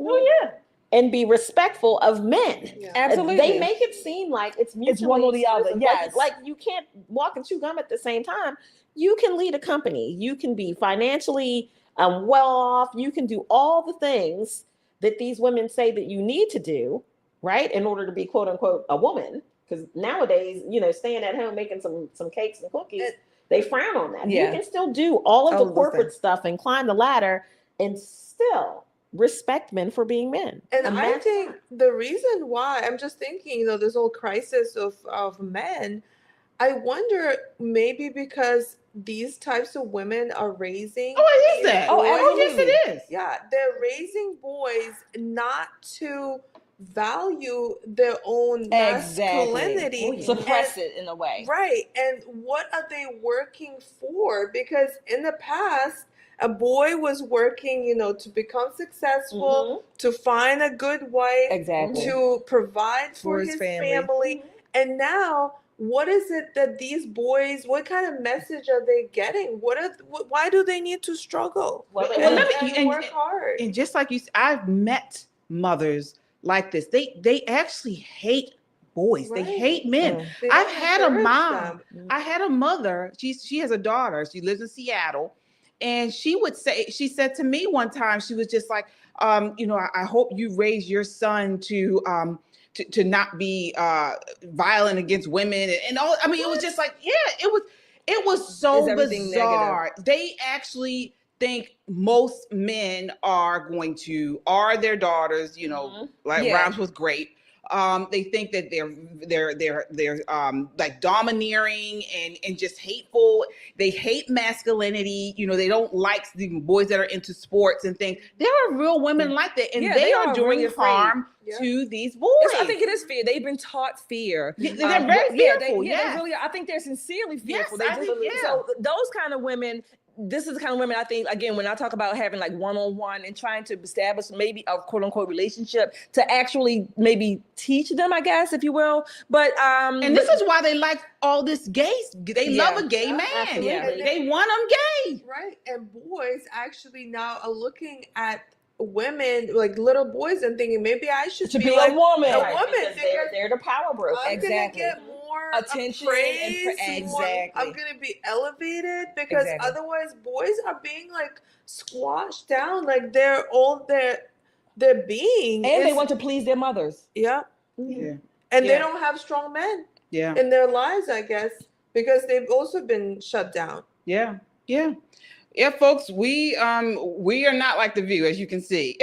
And be respectful of men. Yeah. Absolutely. They make it seem like it's mutually it's one or the other. Yes. Like you can't walk and chew gum at the same time. You can lead a company. You can be financially well off. You can do all the things that these women say that you need to do, right, in order to be quote unquote a woman. Because nowadays, staying at home making some cakes and cookies, they frown on that. Yeah. You can still do all of the corporate stuff and climb the ladder and still respect men for being men. And I think the reason why, I'm just thinking, this whole crisis of men, I wonder maybe because these types of women are raising. Oh, it is that. Oh, yes, it is. Yeah, they're raising boys not to value their own masculinity. Suppress it in a way. Right. And what are they working for? Because in the past, a boy was working, to become successful, to find a good wife, to provide for his family. And now, what is it that these boys, what kind of message are they getting? Why do they need to struggle and work hard? And just like you said, I've met mothers like this. They actually hate boys. Right. They hate men. I've had a mom. I had a mother. She has a daughter. She lives in Seattle. And she said to me one time, she was just like, I hope you raise your son to not be violent against women and all. I mean, it was just like, it was so bizarre. Negative. They actually think most men are their daughters, rhymes with great. They think that they're like domineering and just hateful. They hate masculinity. They don't like the boys that are into sports and things. There are real women like that, and they are doing really harm to these boys. I think it is fear. They've been taught fear. They're very fearful. They really. I think they're sincerely fearful. Yes, So those kind of women. This is the kind of women I think, again, when I talk about having like one-on-one and trying to establish maybe a quote unquote relationship to actually maybe teach them, I guess, if you will. But and this is why they like all this gays. They love a gay man. Yeah. They want them gay. Right. And boys actually now are looking at women, like little boys, and thinking maybe I should be like a woman. A woman. They're the power broker. I'm gonna get more attention praise, I'm gonna be elevated because otherwise boys are being like squashed down, like they're all their being, and they want to please their mothers. And they don't have strong men in their lives, I guess, because they've also been shut down. Folks, we are not like The View, as you can see.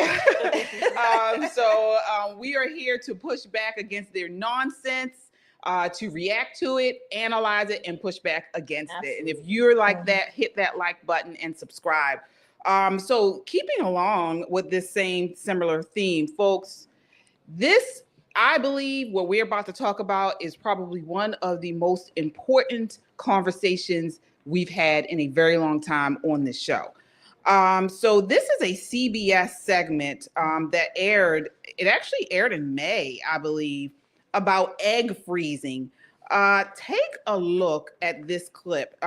So we are here to push back against their nonsense, to react to it, analyze it, and push back against it. And if you're like that, hit that like button and subscribe. So keeping along with this similar theme, folks, I believe what we're about to talk about is probably one of the most important conversations we've had in a very long time on this show. So this is a CBS segment that aired. It actually aired in May, I believe, about egg freezing. Take a look at this clip.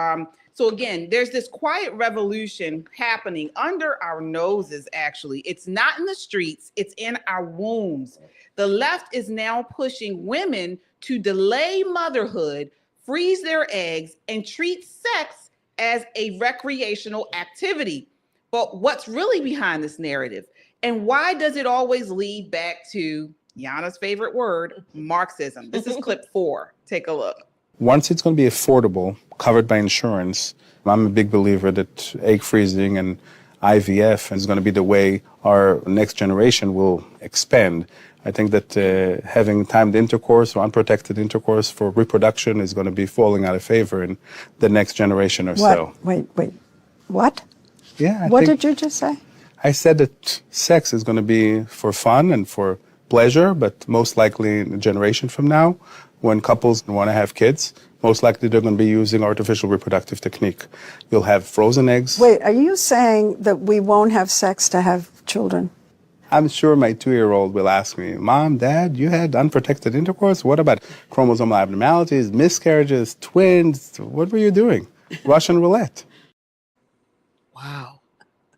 So again, there's this quiet revolution happening under our noses, actually. It's not in the streets, it's in our wombs. The left is now pushing women to delay motherhood, freeze their eggs, and treat sex as a recreational activity. But what's really behind this narrative? And why does it always lead back to Yana's favorite word, Marxism? This is clip 4. Take a look. Once it's going to be affordable, covered by insurance, I'm a big believer that egg freezing and IVF is going to be the way our next generation will expand. I think that having timed intercourse or unprotected intercourse for reproduction is going to be falling out of favor in the next generation or so. Wait. What? Yeah. What did you just say? I said that sex is going to be for fun and for pleasure, but most likely in a generation from now, when couples want to have kids, most likely they're going to be using artificial reproductive technique. You'll have frozen eggs. Wait, are you saying that we won't have sex to have children? I'm sure my 2-year-old will ask me, Mom, Dad, you had unprotected intercourse? What about chromosomal abnormalities, miscarriages, twins? What were you doing? Russian roulette. Wow.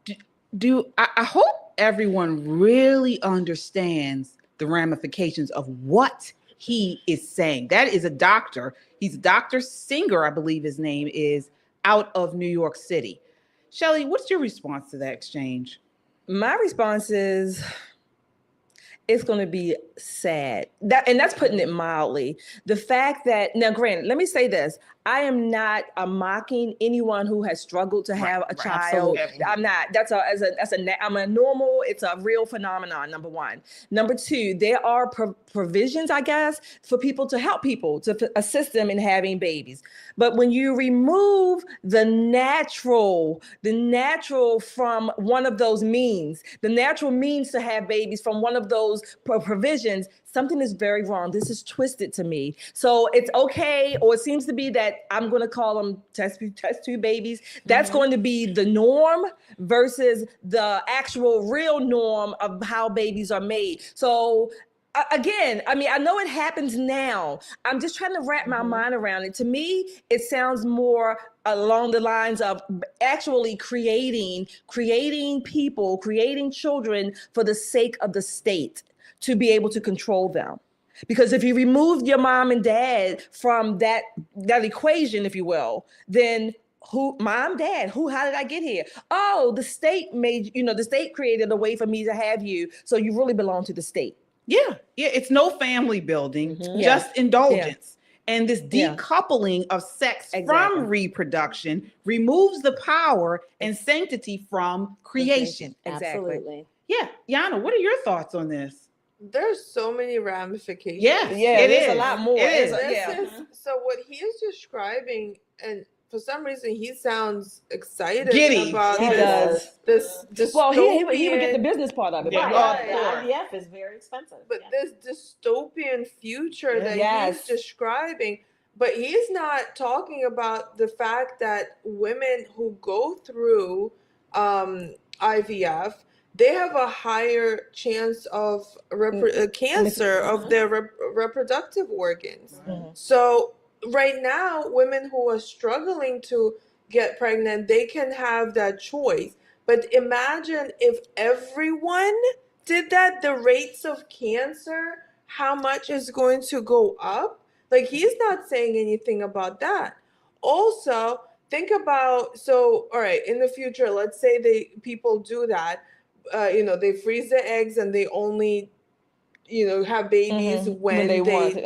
I hope everyone really understands the ramifications of what he is saying. That is a doctor. He's Dr. Singer, I believe his name is, out of New York City. Shelley, what's your response to that exchange? My response is, it's going to be sad. That's putting it mildly. The fact that, now granted, let me say this. I am not mocking anyone who has struggled to have a child. Absolutely. I'm not. I'm a normal, it's a real phenomenon, number one. Number two, there are provisions, I guess, for people to help people, to assist them in having babies. But when you remove the natural from one of those means, the natural means to have babies from one of those provisions, something is very wrong. This is twisted to me. So it's okay, or it seems to be that I'm going to call them test tube babies. That's going to be the norm versus the actual real norm of how babies are made. So again, I mean, I know it happens now. I'm just trying to wrap my mind around it. To me, it sounds more along the lines of actually creating people, creating children for the sake of the state, to be able to control them. Because if you remove your mom and dad from that equation, if you will, then how did I get here? Oh, the state the state created a way for me to have you. So you really belong to the state. Yeah. It's no family building, just indulgence. Yeah. And this decoupling of sex from reproduction removes the power and sanctity from creation. Absolutely. Yeah. Yana, what are your thoughts on this? There's so many ramifications. It is a lot more. So what he is describing, and for some reason he sounds excited about this dystopian. Well, he would get the business part of it. IVF is very expensive. But this dystopian future that he's describing, but he's not talking about the fact that women who go through IVF, they have a higher chance of cancer of their reproductive organs. So right now, women who are struggling to get pregnant, they can have that choice. But imagine if everyone did that, the rates of cancer, how much is going to go up? Like, he's not saying anything about that. Also, think about, all right, in the future, let's say people do that. They freeze the eggs and they only, have babies when they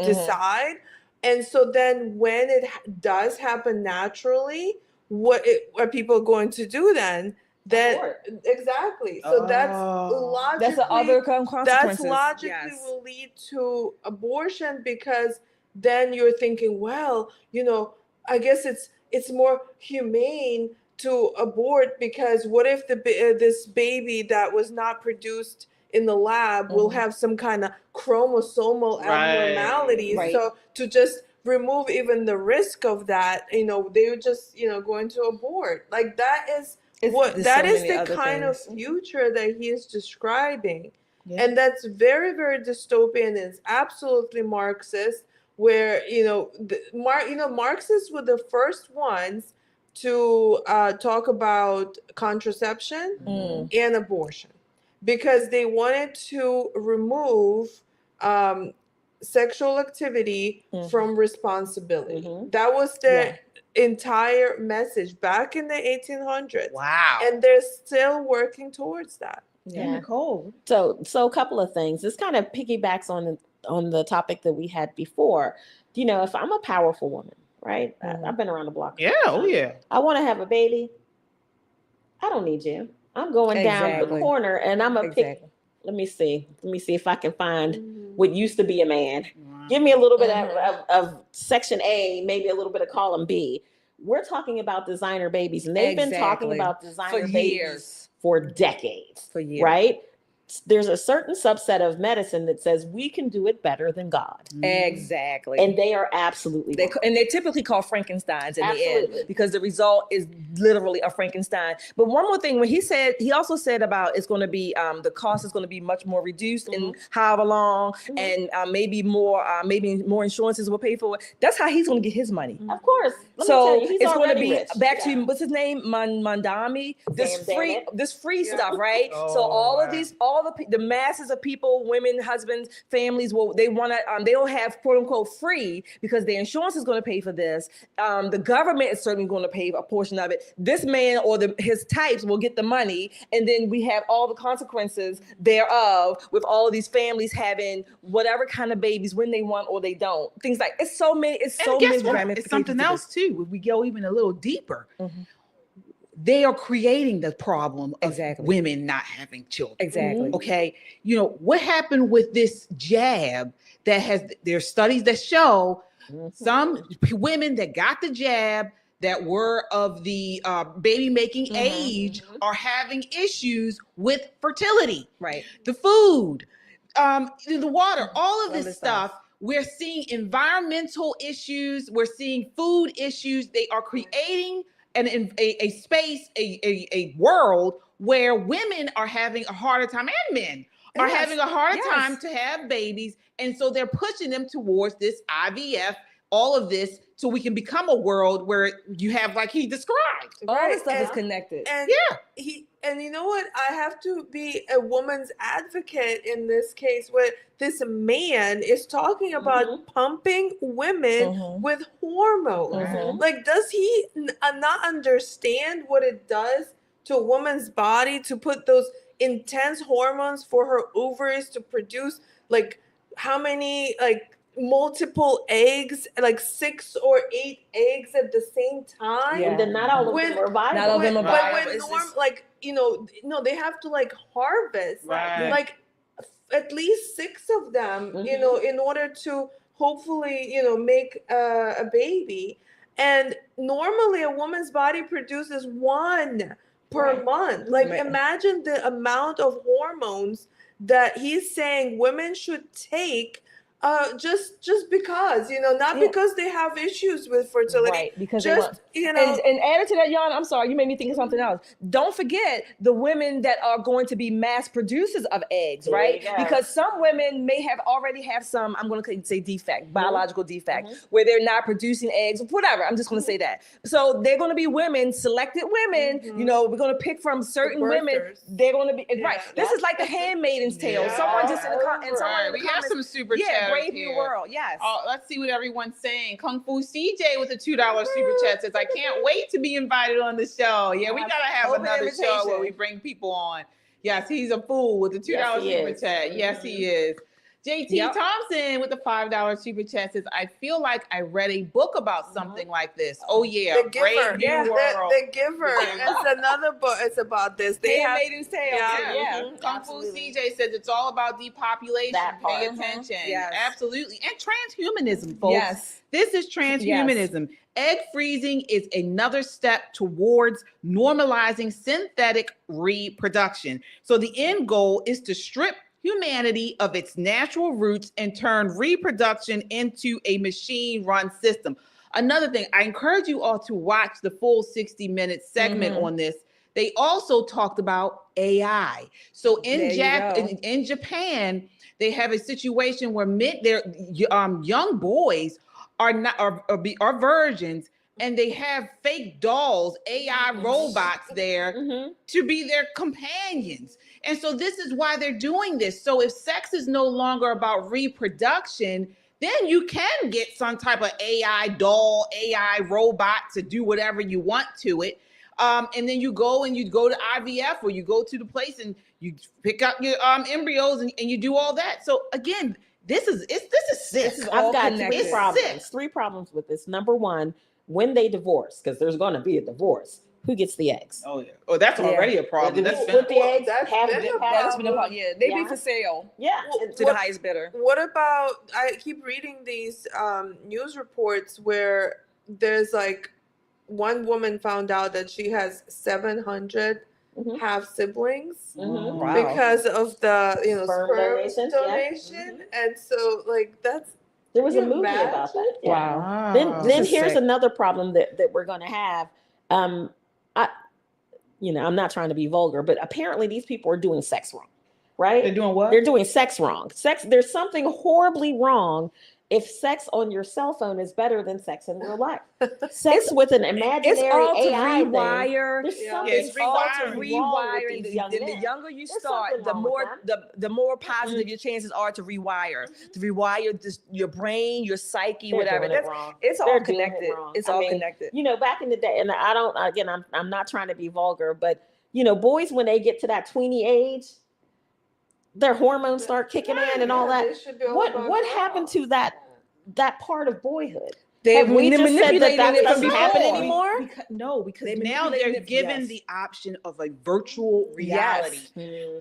decide. And so then when it does happen naturally, what are people going to do then? Exactly. So that's the other consequences. That's logically will lead to abortion, because then you're thinking, well, I guess it's more humane to abort, because what if this baby that was not produced in the lab will have some kind of chromosomal abnormalities? So to just remove even the risk of that, they would just going to abort. Like, that is the kind of future that he is describing. And that's very, very dystopian. It's absolutely Marxist, where Marxists were the first ones to talk about contraception and abortion, because they wanted to remove sexual activity from responsibility. That was their entire message back in the 1800s. Wow. And they're still working towards that. Nicole. So a couple of things. This kind of piggybacks on the topic that we had before. If I'm a powerful woman, right? I've been around the block. Yeah, I want to have a baby. I don't need you. I'm going down the corner and I'm going to pick. Let me see if I can find what used to be a man. Give me a little bit of section A, maybe a little bit of column B. We're talking about designer babies, and they've been talking about designer for babies years. for decades, For years. right? There's a certain subset of medicine that says we can do it better than God. Exactly. And they are absolutely wrong. And they're typically called Frankensteins in the Absolutely. end, because the result is literally a Frankenstein. But one more thing, when he also said about it's going to be the cost is going to be much more reduced in however long, and maybe more insurances will pay for it. That's how he's going to get his money. Of course. Let me So tell you, he's it's going to already be rich. back to what's his name, Mamdani. This free stuff, right? So all of these, the masses of people, women, husbands, families, they'll have quote unquote free because their insurance is going to pay for this. The government is certainly going to pay a portion of it. This man or his types will get the money, and then we have all the consequences thereof with all of these families having whatever kind of babies when they want or they don't. Things like it's so many ramifications. It's something else too. If we go even a little deeper. They are creating the problem of women not having children. Exactly. Okay. You know, what happened with this jab there's studies that show some women that got the jab that were of the baby making age are having issues with fertility. Right. The food, the water, all of this stuff. We're seeing environmental issues. We're seeing food issues. They are creating a space, a world where women are having a harder time, and men are having a harder time to have babies. And so they're pushing them towards this IVF, all of this, so we can become a world where you have, like he described. All this stuff is connected. And and you know what? I have to be a woman's advocate in this case, where this man is talking about pumping women with hormones. Like, does he not understand what it does to a woman's body to put those intense hormones for her ovaries to produce, like, how many, like, multiple eggs, like 6 or 8 eggs at the same time? And then not all of them are viable. Not all of them are viable. But when like, no, they have to like harvest like at least 6 of them, in order to hopefully, make a baby. And normally a woman's body produces 1 per month. Like, imagine the amount of hormones that he's saying women should take just because, not because they have issues with fertility. Right, because just, and added to that, Yana, I'm sorry, you made me think of something else. Don't forget the women that are going to be mass producers of eggs, right? Because some women may already have some, I'm going to say defect, biological defect, where they're not producing eggs, whatever. I'm just going to say that. So they're going to be women, selected women, we're going to pick from certain women. They're going to be, This is like the Handmaid's Tale. Someone just in the comments. We have some super chat. Brave New World, yes. Let's see what everyone's saying. Kung Fu CJ with a $2 super chat says, I can't wait to be invited on the show. Yeah, we gotta have another show where we bring people on. Yes, he's a fool with the $2 super chat. Yes, he is. JT Thompson with the $5 super chat says, I feel like I read a book about something like this. Oh yeah, The Giver. The Giver. It's another book. It's about this. They have Handmaid's Tale. Kung Fu CJ says it's all about depopulation. Pay attention. Yes. Absolutely. And transhumanism, folks. Yes. This is transhumanism. Egg freezing is another step towards normalizing synthetic reproduction. So the end goal is to strip humanity of its natural roots and turn reproduction into a machine-run system. Another thing, I encourage you all to watch the full 60-minute segment on this. They also talked about AI. So in Japan, they have a situation where young boys are virgins, and they have fake dolls, AI robots there to be their companions. And so this is why they're doing this. So if sex is no longer about reproduction, then you can get some type of AI doll, AI robot to do whatever you want to it. And then you go to IVF, or you go to the place and you pick up your embryos and you do all that. So again, this is sick. I've got 3 problems. 3 problems with this. Number 1, when they divorce, because there's going to be a divorce, who gets the eggs? Oh yeah. Oh, that's already a problem. That's been the eggs. That's been a problem. Yeah, they be for sale. Yeah, to the highest bidder. What about? I keep reading these news reports where there's like one woman found out that she has 700 half siblings because of the sperm donation. And so like there was a movie about that. Yeah. Wow. Then here's another problem that we're going to have. I'm not trying to be vulgar, but apparently these people are doing sex wrong, right? They're doing what? They're doing sex wrong. There's something horribly wrong if sex on your cell phone is better than sex in real life. Sex with an imaginary AI rewire. There's something It's all to rewire. rewire. The younger you start, the more positive your chances are to rewire. To rewire your brain, your psyche, They're whatever. doing it wrong. It's all connected. It's all connected. Back in the day, and I'm not trying to be vulgar, but boys, when they get to that tweenie age, their hormones start kicking in and all that. What happened to that part of boyhood? Have we just said that doesn't happen before. anymore? Because now they're given the option of a virtual reality.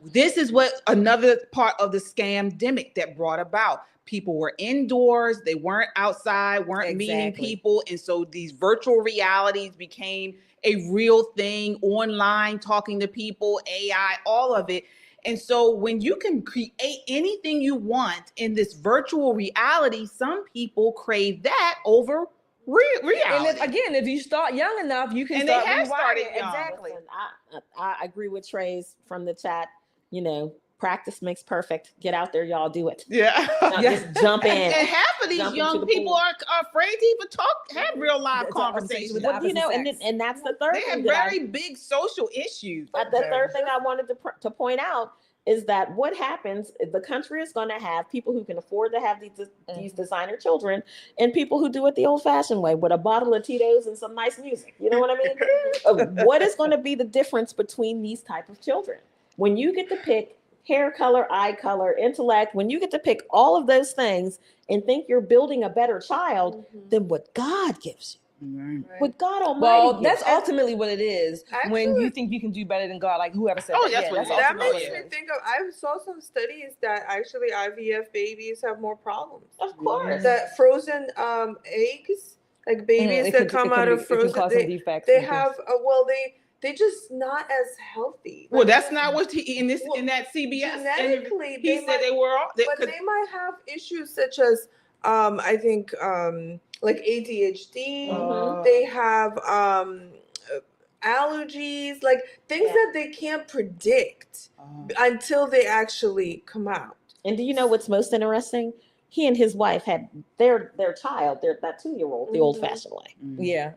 This is what another part of the scamdemic that brought about. People were indoors, they weren't outside, weren't meeting people. And so these virtual realities became a real thing, online, talking to people, AI, all of it. And so when you can create anything you want in this virtual reality, some people crave that over reality. And if you start young enough, you can and start they have rewiring. started young. Exactly. I agree with Trey's from the chat. Practice makes perfect. Get out there, y'all. Do it. Yeah. Just jump in. And half of these young people are afraid to even have real live conversations. And that's the third thing. They have very big social issues. The third thing I wanted to point out is that what happens, the country is going to have people who can afford to have these designer children and people who do it the old-fashioned way with a bottle of Tito's and some nice music. You know what I mean? What is going to be the difference between these type of children? When you get to pick hair color, eye color, intellect, when you get to pick all of those things and think you're building a better child than what God gives you. What God Almighty Well, gives. that's ultimately what it is. When you think you can do better than God, like whoever said that makes me think of, I saw some studies that actually IVF babies have more problems. Of course. That frozen eggs, like babies that come out of frozen, they have, they're just not as healthy. Well, that's not what in that CBS. Genetically, he said they were all. But they might have issues such as, I think, like ADHD. They have allergies, like things that they can't predict until they actually come out. And do you know what's most interesting? He and his wife had their child, that 2-year-old, the old-fashioned way. Yeah.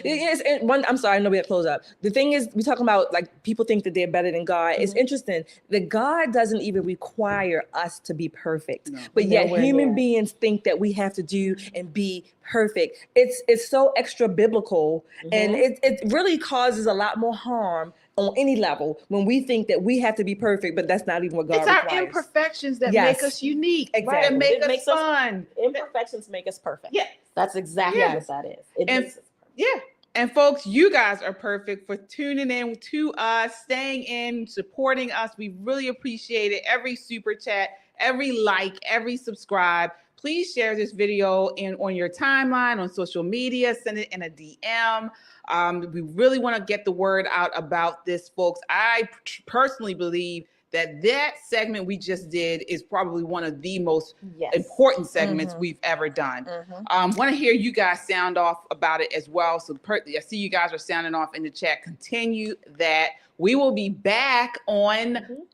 Yes, and I'm sorry, I know we have to close up. The thing is, we're talking about like people think that they're better than God. It's interesting that God doesn't even require us to be perfect, but yet human beings think that we have to do and be perfect. It's so extra biblical, and it really causes a lot more harm on any level when we think that we have to be perfect, but that's not even what God requires. It's our imperfections that make us unique, right? And make us fun. Imperfections make us perfect. Yeah, that's exactly what that is. And folks, you guys are perfect for tuning in to us, staying in, supporting us. We really appreciate it. Every super chat, every like, every subscribe. Please share this video on your timeline, on social media, send it in a DM. We really want to get the word out about this, folks. I personally believe that segment we just did is probably one of the most important segments we've ever done. Want to hear you guys sound off about it as well. So I see you guys are sounding off in the chat. Continue that. We will be back on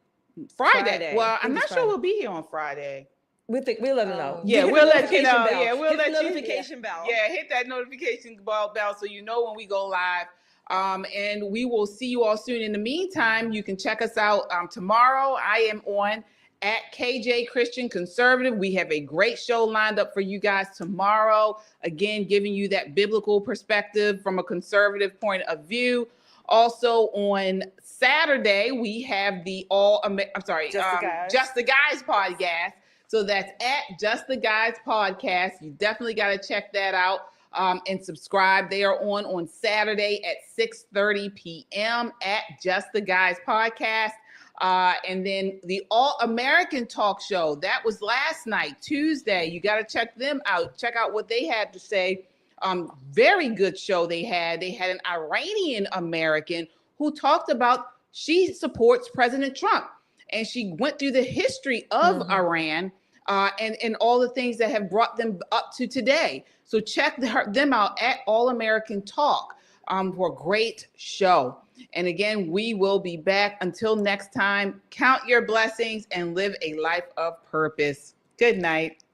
Friday. Well, I'm not sure we'll be here on Friday. We'll let them know. We'll let you know. We'll hit let the you notification bell. Hit that notification bell so you know when we go live. And we will see you all soon. In the meantime, you can check us out tomorrow. I am on at KJ Christian Conservative. We have a great show lined up for you guys tomorrow. Again, giving you that biblical perspective from a conservative point of view. Also on Saturday, we have the Just the Guys podcast. So that's at Just the Guys podcast. You definitely got to check that out and subscribe. They are on Saturday at 6:30 p.m. at Just the Guys podcast. And then the All American Talk Show, that was last night, Tuesday. You got to check them out. Check out what they had to say Very good show they had. They had an Iranian American who talked about she supports President Trump. And she went through the history of Iran and all the things that have brought them up to today. So check them out at All American Talk for a great show. And again, we will be back. Until next time, count your blessings and live a life of purpose. Good night.